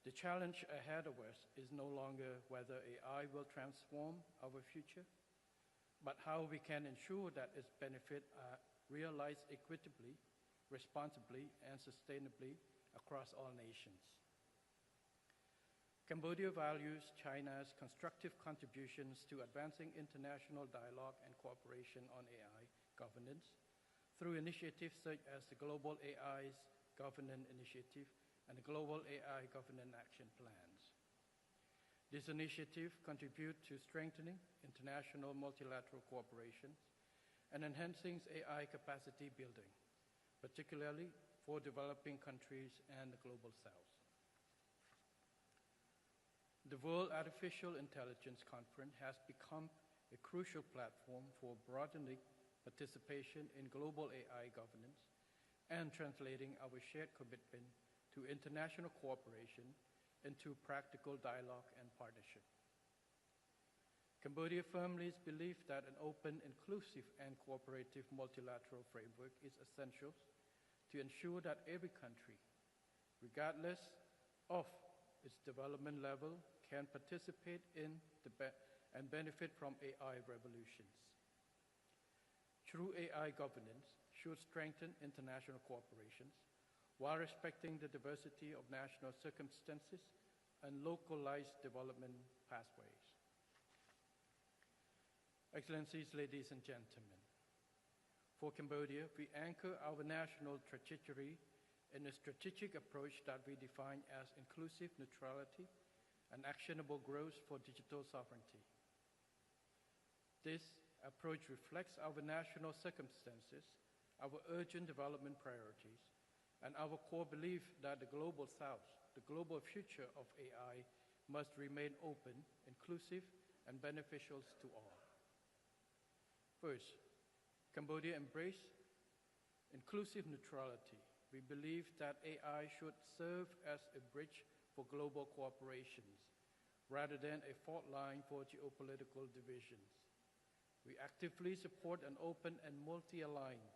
The challenge ahead of us is no longer whether AI will transform our future, but how we can ensure that its benefits are realized equitably, responsibly, and sustainably across all nations. Cambodia values China's constructive contributions to advancing international dialogue and cooperation on AI governance through initiatives such as the Global AI's Governance Initiative and the Global AI Governance Action Plans. This initiative contributes to strengthening international multilateral cooperation and enhancing AI capacity building, particularly for developing countries and the Global South. The World Artificial Intelligence Conference has become a crucial platform for broadening participation in global AI governance and translating our shared commitment to international cooperation into practical dialogue and partnership. Cambodia firmly believes that an open, inclusive, and cooperative multilateral framework is essential to ensure that every country, regardless of its development level, can participate in and benefit from AI revolutions. True AI governance should strengthen international cooperations while respecting the diversity of national circumstances and localized development pathways. Excellencies, ladies and gentlemen, for Cambodia, we anchor our national trajectory in a strategic approach that we define as inclusive neutrality and actionable growth for digital sovereignty. This approach reflects our national circumstances, our urgent development priorities, and our core belief that the Global South, the global future of AI, must remain open, inclusive, and beneficial to all. First, Cambodia embraces inclusive neutrality. We believe that AI should serve as a bridge for global cooperations, rather than a fault line for geopolitical divisions. We actively support an open and multi-aligned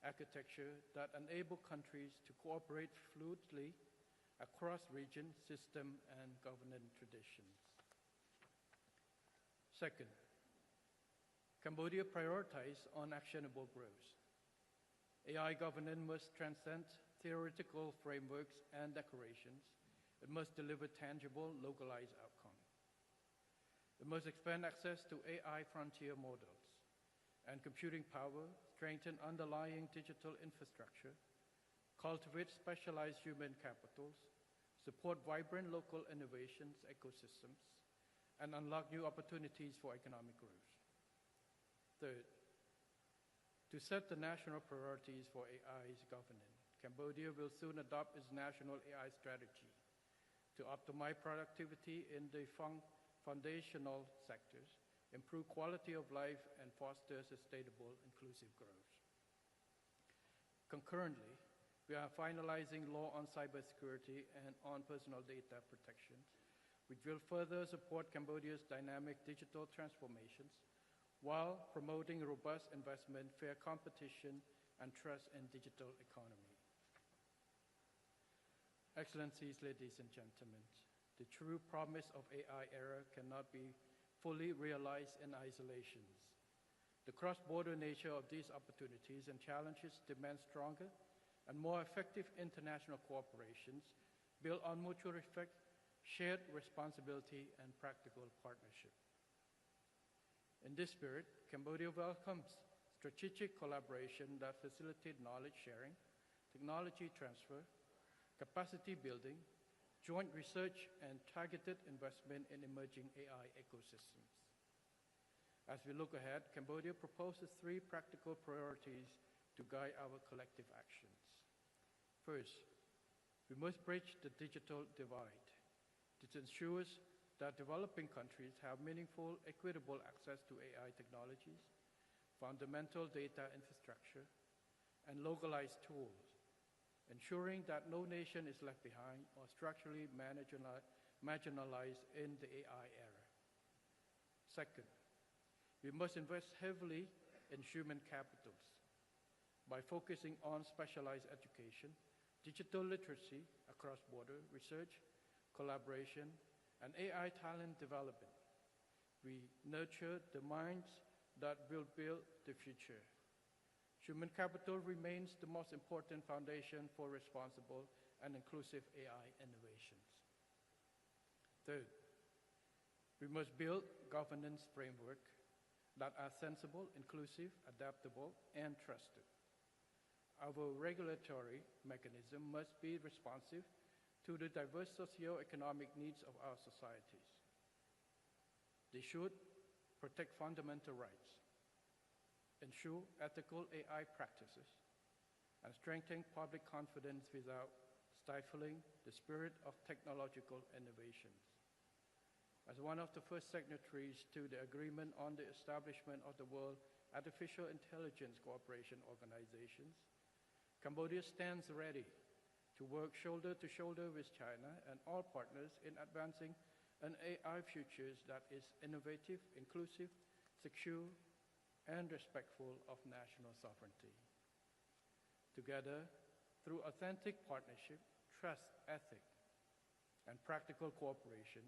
architecture that enables countries to cooperate fluidly across region, system, and governance traditions. Second, Cambodia prioritizes on actionable growth. AI governance must transcend theoretical frameworks and declarations. It must deliver tangible, localized outcomes. It must expand access to AI frontier models and computing power, strengthen underlying digital infrastructure, cultivate specialized human capitals, support vibrant local innovations ecosystems, and unlock new opportunities for economic growth. Third, to set the national priorities for AI's governance, Cambodia will soon adopt its national AI strategy to optimize productivity in the foundational sectors, improve quality of life, and foster sustainable, inclusive growth. Concurrently, we are finalizing law on cybersecurity and on personal data protection, which will further support Cambodia's dynamic digital transformations while promoting robust investment, fair competition, and trust in digital economy. Excellencies, ladies and gentlemen, the true promise of AI era cannot be fully realized in isolation. The cross-border nature of these opportunities and challenges demand stronger and more effective international cooperations built on mutual respect, shared responsibility, and practical partnership. In this spirit, Cambodia welcomes strategic collaboration that facilitates knowledge sharing, technology transfer, capacity building, joint research, and targeted investment in emerging AI ecosystems. As we look ahead, Cambodia proposes 3 practical priorities to guide our collective actions. First, we must bridge the digital divide. This ensures that developing countries have meaningful, equitable access to AI technologies, fundamental data infrastructure, and localized tools, ensuring that no nation is left behind or structurally marginalized in the AI era. Second, we must invest heavily in human capitals. by focusing on specialized education, digital literacy across border research, collaboration, and AI talent development. We nurture the minds that will build the future. Human capital remains the most important foundation for responsible and inclusive AI innovations. Third, we must build governance framework that are sensible, inclusive, adaptable, and trusted. Our regulatory mechanism must be responsive to the diverse socio-economic needs of our societies. They should protect fundamental rights, ensure ethical AI practices, and strengthen public confidence without stifling the spirit of technological innovations. As one of the first signatories to the agreement on the establishment of the World Artificial Intelligence Cooperation Organization, Cambodia stands ready to work shoulder to shoulder with China and all partners in advancing an AI future that is innovative, inclusive, secure, and respectful of national sovereignty. Together, through authentic partnership, trust, ethics, and practical cooperation,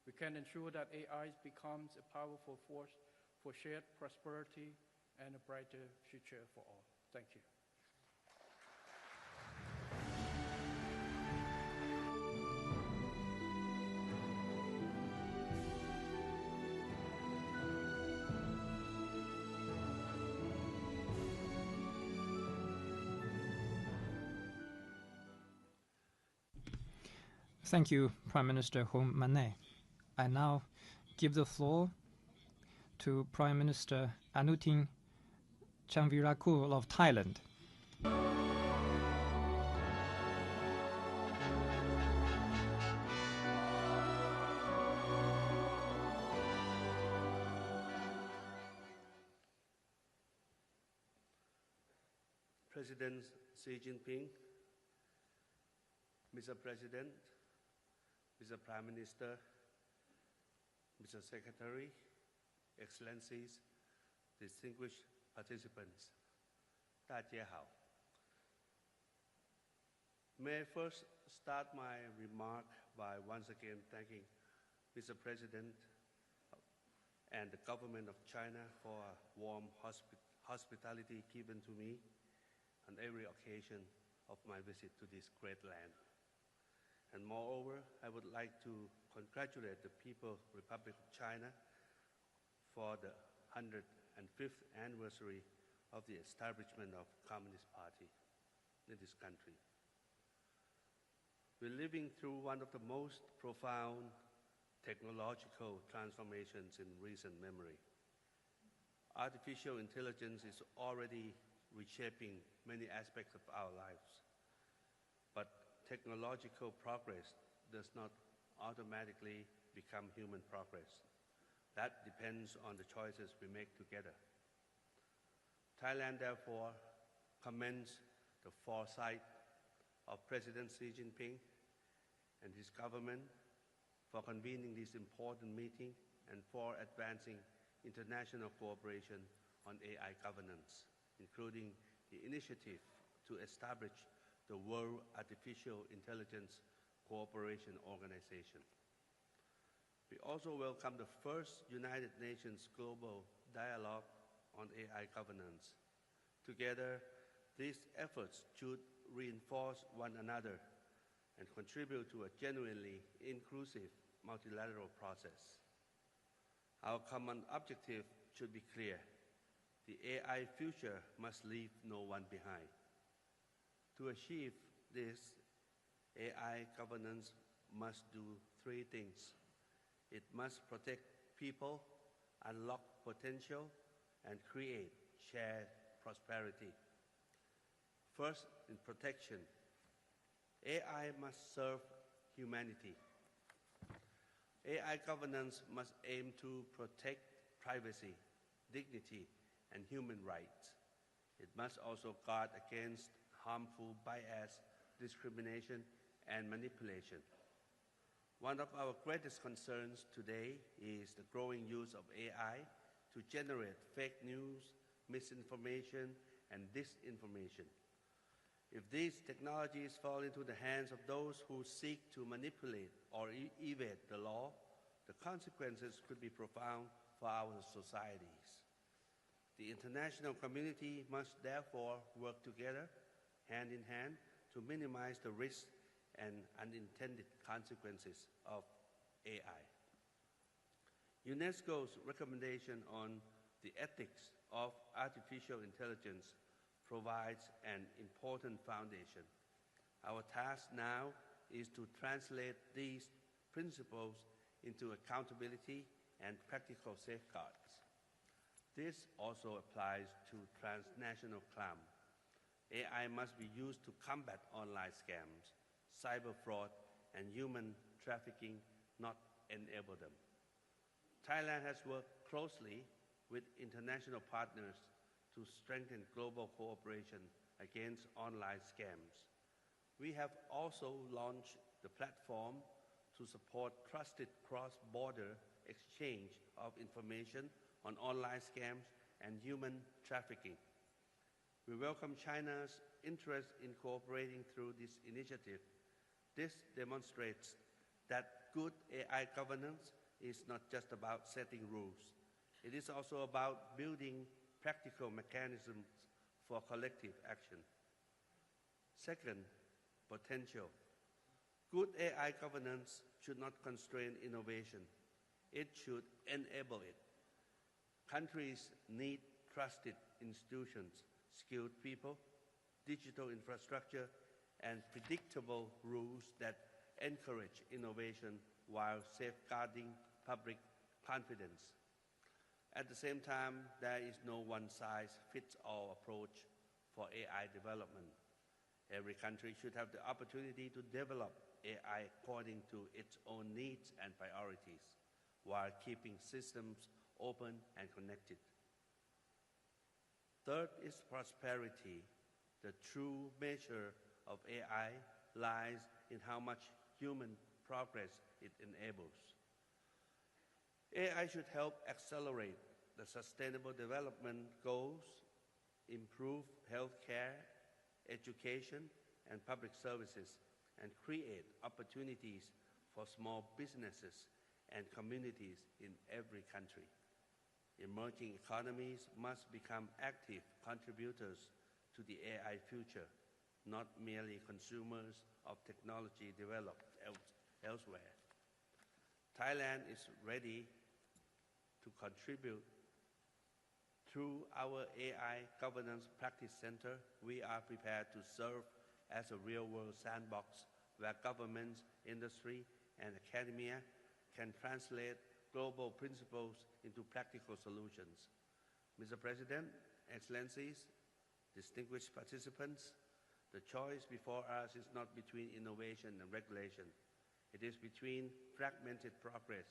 we can ensure that AI becomes a powerful force for shared prosperity and a brighter future for all. Thank you. Thank you, Prime Minister Hun Manet. I now give the floor to Prime Minister Anutin Chanvirakul of Thailand. President Xi Jinping, Mr. President, Mr. Prime Minister, Mr. Secretary, Excellencies, distinguished participants, 大家好. May I first start my remark by once again thanking Mr. President and the government of China for a warm hospitality given to me on every occasion of my visit to this great land. And moreover, I would like to congratulate the People's Republic of China for the 105th anniversary of the establishment of Communist Party in this country. We're living through one of the most profound technological transformations in recent memory. Artificial intelligence is already reshaping many aspects of our lives, but technological progress does not automatically become human progress. That depends on the choices we make together. Thailand, therefore, commends the foresight of President Xi Jinping and his government for convening this important meeting and for advancing international cooperation on AI governance, including the initiative to establish the World Artificial Intelligence Cooperation Organization. We also welcome the first United Nations Global Dialogue on AI Governance. Together, these efforts should reinforce one another and contribute to a genuinely inclusive multilateral process. Our common objective should be clear. The AI future must leave no one behind. To achieve this, AI governance must do three things. It must protect people, unlock potential, and create shared prosperity. First, in protection, AI must serve humanity. AI governance must aim to protect privacy, dignity, and human rights. It must also guard against harmful bias, discrimination, and manipulation. One of our greatest concerns today is the growing use of AI to generate fake news, misinformation, and disinformation. If these technologies fall into the hands of those who seek to manipulate or evade the law, the consequences could be profound for our societies. The international community must therefore work together, hand in hand, to minimize the risks and unintended consequences of AI. UNESCO's recommendation on the ethics of artificial intelligence provides an important foundation. Our task now is to translate these principles into accountability and practical safeguards. This also applies to transnational crime. AI must be used to combat online scams, cyber fraud, and human trafficking, not enable them. Thailand has worked closely with international partners to strengthen global cooperation against online scams. We have also launched the platform to support trusted cross-border exchange of information on online scams and human trafficking. We welcome China's interest in cooperating through this initiative. This demonstrates that good AI governance is not just about setting rules. It is also about building practical mechanisms for collective action. Second, potential. Good AI governance should not constrain innovation. It should enable it. Countries need trusted institutions, skilled people, digital infrastructure, and predictable rules that encourage innovation while safeguarding public confidence. At the same time, there is no one-size-fits-all approach for AI development. Every country should have the opportunity to develop AI according to its own needs and priorities, while keeping systems open and connected. Third is prosperity. The true measure of AI lies in how much human progress it enables. AI should help accelerate the Sustainable Development Goals, improve healthcare, education, and public services, and create opportunities for small businesses and communities in every country. Emerging economies must become active contributors to the AI future, not merely consumers of technology developed elsewhere. Thailand is ready to contribute. Through our AI Governance Practice Center, we are prepared to serve as a real-world sandbox where governments, industry, and academia can translate global principles into practical solutions. Mr. President, Excellencies, distinguished participants, the choice before us is not between innovation and regulation. It is between fragmented progress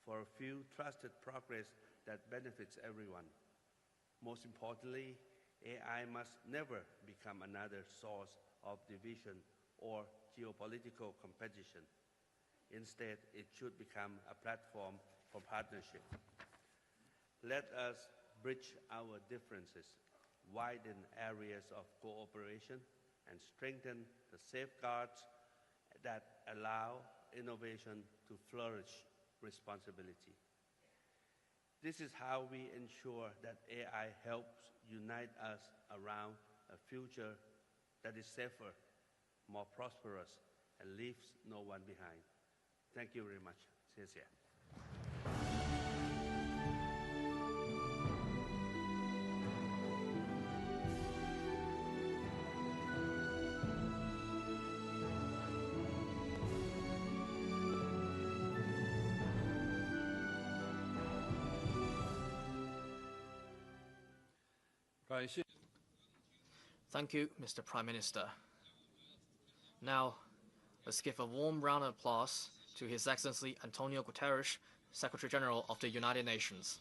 for a few trusted progress that benefits everyone. Most importantly, AI must never become another source of division or geopolitical competition. Instead, it should become a platform for partnership. Let us bridge our differences, widen areas of cooperation, and strengthen the safeguards that allow innovation to flourish responsibility. This is how we ensure that AI helps unite us around a future that is safer, more prosperous, and leaves no one behind. Thank you very much. 谢谢。Thank you, Mr. Prime Minister. Now, let's give a warm round of applause to His Excellency Antonio Guterres, Secretary General of the United Nations.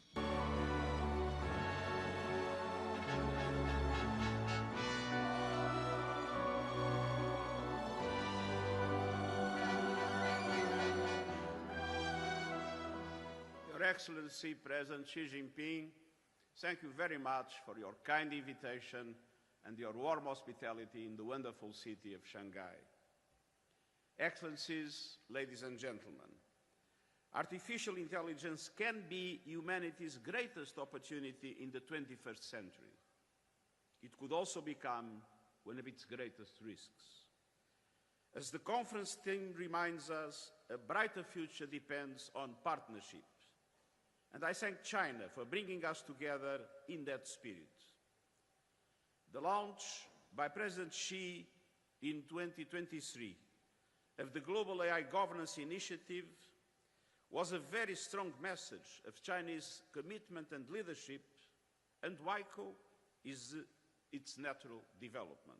Your Excellency President Xi Jinping, thank you very much for your kind invitation and your warm hospitality in the wonderful city of Shanghai. Excellencies, ladies and gentlemen, artificial intelligence can be humanity's greatest opportunity in the 21st century. It could also become one of its greatest risks. As the conference theme reminds us, a brighter future depends on partnership. And I thank China for bringing us together in that spirit. The launch by President Xi in 2023 of the Global AI Governance Initiative was a very strong message of Chinese commitment and leadership, and WAIC is its natural development.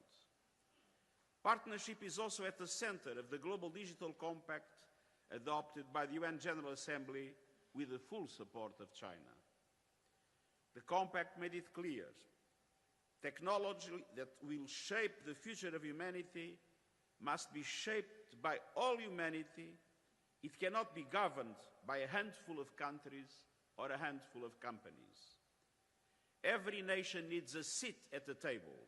Partnership is also at the center of the Global Digital Compact adopted by the UN General Assembly with the full support of China. The compact made it clear: technology that will shape the future of humanity must be shaped by all humanity. It cannot be governed by a handful of countries or a handful of companies. Every nation needs a seat at the table,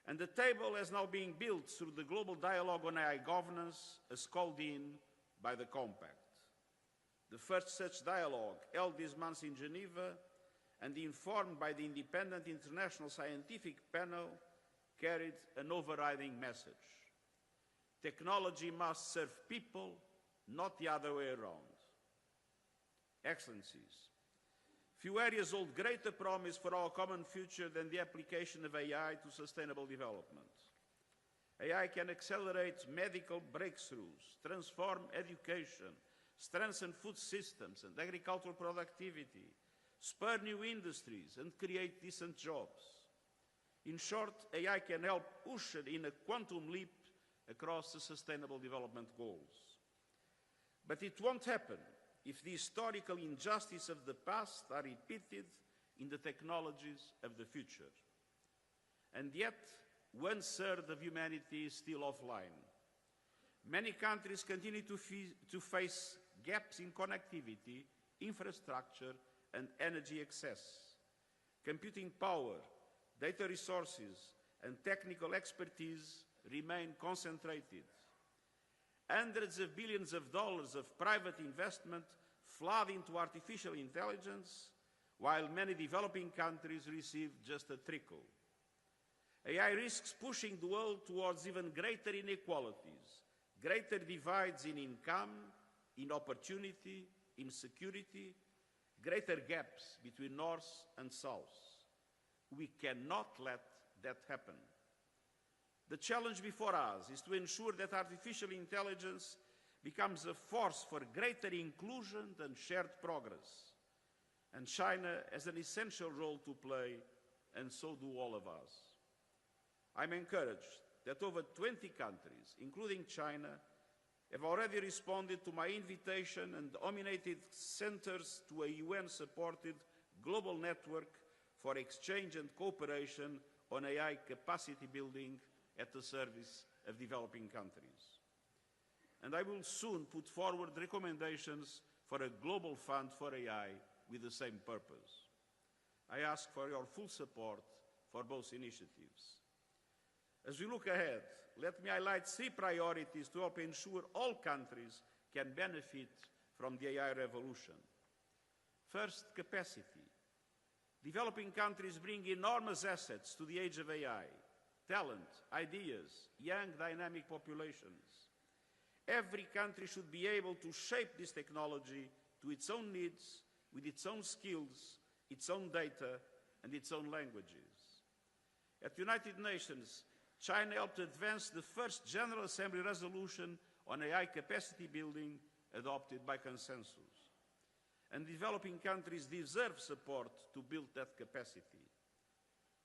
and the table is now being built through the Global Dialogue on AI Governance, as called in by the Compact. The first such dialogue, held this month in Geneva and informed by the independent international scientific panel, carried an overriding message: technology must serve people, not the other way around. Excellencies, few areas hold greater promise for our common future than the application of AI to sustainable development. AI can accelerate medical breakthroughs, transform education, strengthen food systems and agricultural productivity, spur new industries and create decent jobs. In short, AI can help usher in a quantum leap across the Sustainable Development Goals. But it won't happen if the historical injustices of the past are repeated in the technologies of the future. And yet, 1/3 of humanity is still offline. Many countries continue to face gaps in connectivity, infrastructure, and energy access. Computing power, data resources, and technical expertise remain concentrated. Hundreds of billions of dollars of private investment flood into artificial intelligence, while many developing countries receive just a trickle. AI risks pushing the world towards even greater inequalities, greater divides in income, in opportunity, in security, greater gaps between North and South. We cannot let that happen. The challenge before us is to ensure that artificial intelligence becomes a force for greater inclusion and shared progress. And China has an essential role to play, and so do all of us. I'm encouraged that over 20 countries, including China, have already responded to my invitation and nominated centers to a UN-supported global network for exchange and cooperation on AI capacity building at the service of developing countries. And I will soon put forward recommendations for a global fund for AI with the same purpose. I ask for your full support for both initiatives. As we look ahead, let me highlight 3 priorities to help ensure all countries can benefit from the AI revolution. First, capacity. Developing countries bring enormous assets to the age of AI: talent, ideas, young dynamic populations. Every country should be able to shape this technology to its own needs, with its own skills, its own data, and its own languages. At the United Nations, China helped advance the first General Assembly resolution on AI capacity building adopted by consensus. And developing countries deserve support to build that capacity.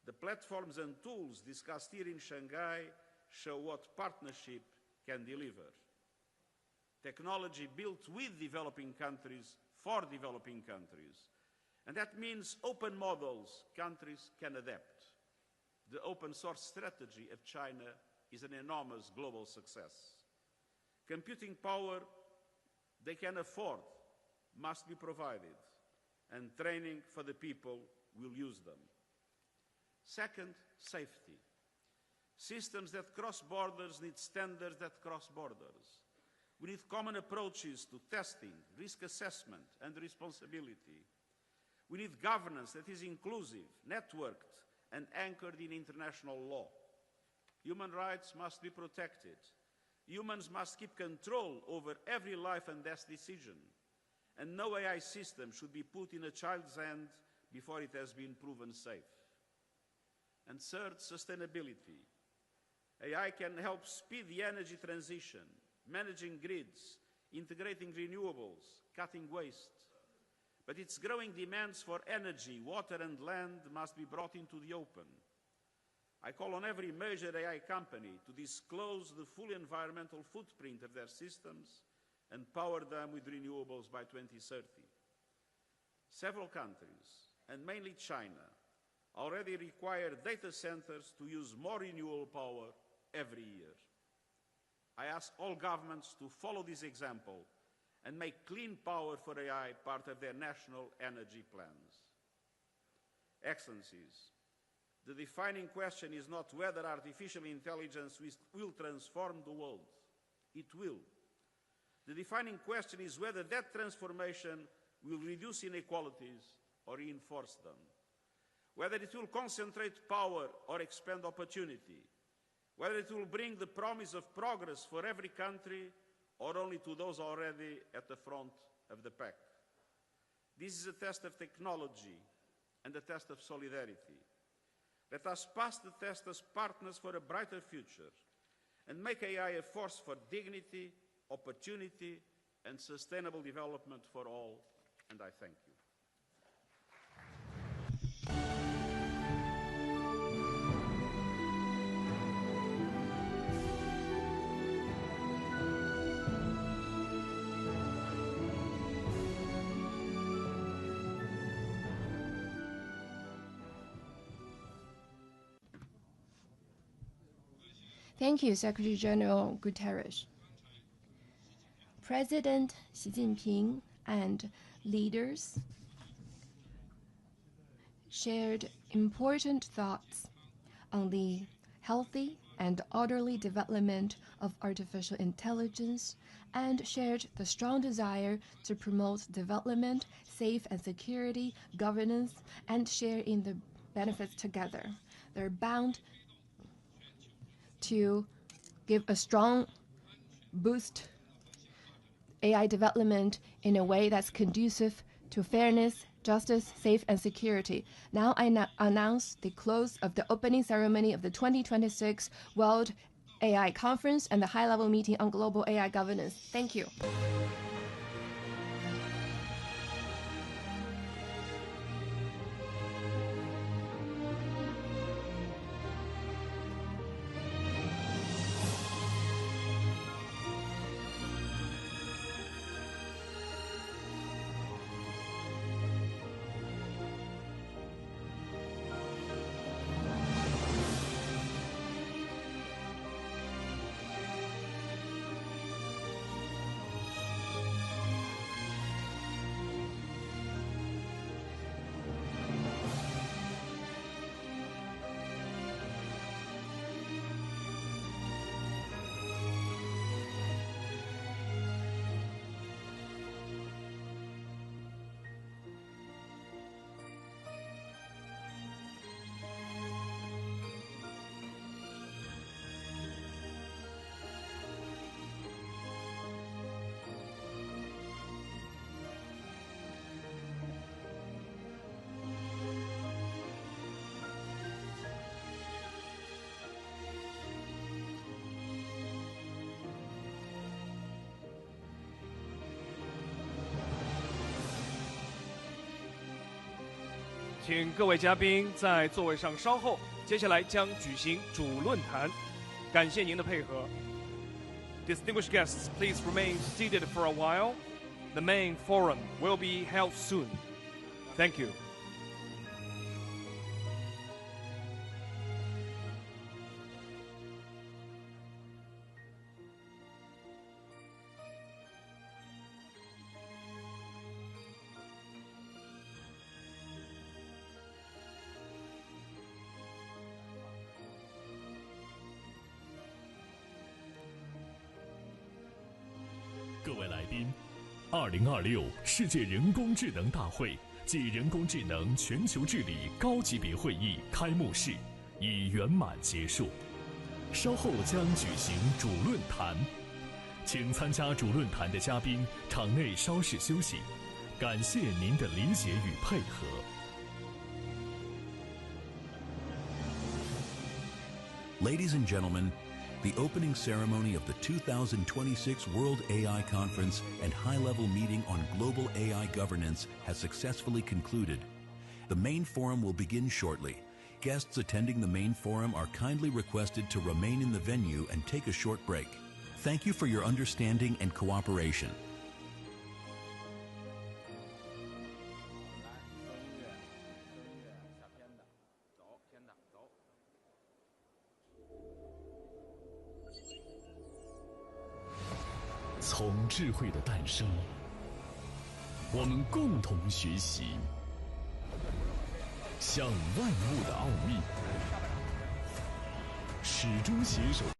The platforms and tools discussed here in Shanghai show what partnership can deliver. Technology built with developing countries for developing countries. And that means open models countries can adapt. The open source strategy of China is an enormous global success. Computing power they can afford must be provided, and training for the people will use them. Second, safety. Systems that cross borders need standards that cross borders. We need common approaches to testing, risk assessment, and responsibility. We need governance that is inclusive, networked, and anchored in international law. Human rights must be protected. Humans must keep control over every life and death decision. And no AI system should be put in a child's hand before it has been proven safe. And third, sustainability. AI can help speed the energy transition, managing grids, integrating renewables, cutting waste. But its growing demands for energy, water, and land must be brought into the open. I call on every major AI company to disclose the full environmental footprint of their systems and power them with renewables by 2030. Several countries, and mainly China, already require data centers to use more renewable power every year. I ask all governments to follow this example and make clean power for AI part of their national energy plans. Excellencies, the defining question is not whether artificial intelligence will transform the world. It will. The defining question is whether that transformation will reduce inequalities or reinforce them, whether it will concentrate power or expand opportunity, whether it will bring the promise of progress for every country or only to those already at the front of the pack. This is a test of technology and a test of solidarity. Let us pass the test as partners for a brighter future and make AI a force for dignity, opportunity, and sustainable development for all, and I thank you. Thank you, Secretary General Guterres. President Xi Jinping and leaders shared important thoughts on the healthy and orderly development of artificial intelligence and shared the strong desire to promote development, safe and security, governance, and share in the benefits together. They're bound to give a strong boost AI development in a way that's conducive to fairness, justice, safe, and security. Now I announce the close of the opening ceremony of the 2026 World AI Conference and the high-level meeting on global AI governance. Thank you.请各位嘉宾在座位上稍后，接下来将举行主论坛。感谢您的配合。Distinguished guests, please remain seated for a while. The main forum will be held soon. Thank you. 宾。2026世界人工智能大会暨人工智能全球治理高级别会议开幕式已圆满结束，稍后将举行主论坛，请参加主论坛的嘉宾场内稍事休息，感谢您的理解与配合。Ladies and gentlemen, the opening ceremony of the 2026 World AI Conference and high-level meeting on global AI governance has successfully concluded. The main forum will begin shortly. Guests attending the main forum are kindly requested to remain in the venue and take a short break. Thank you for your understanding and cooperation. 从智慧的诞生，我们共同学习，向万物的奥秘，始终携手。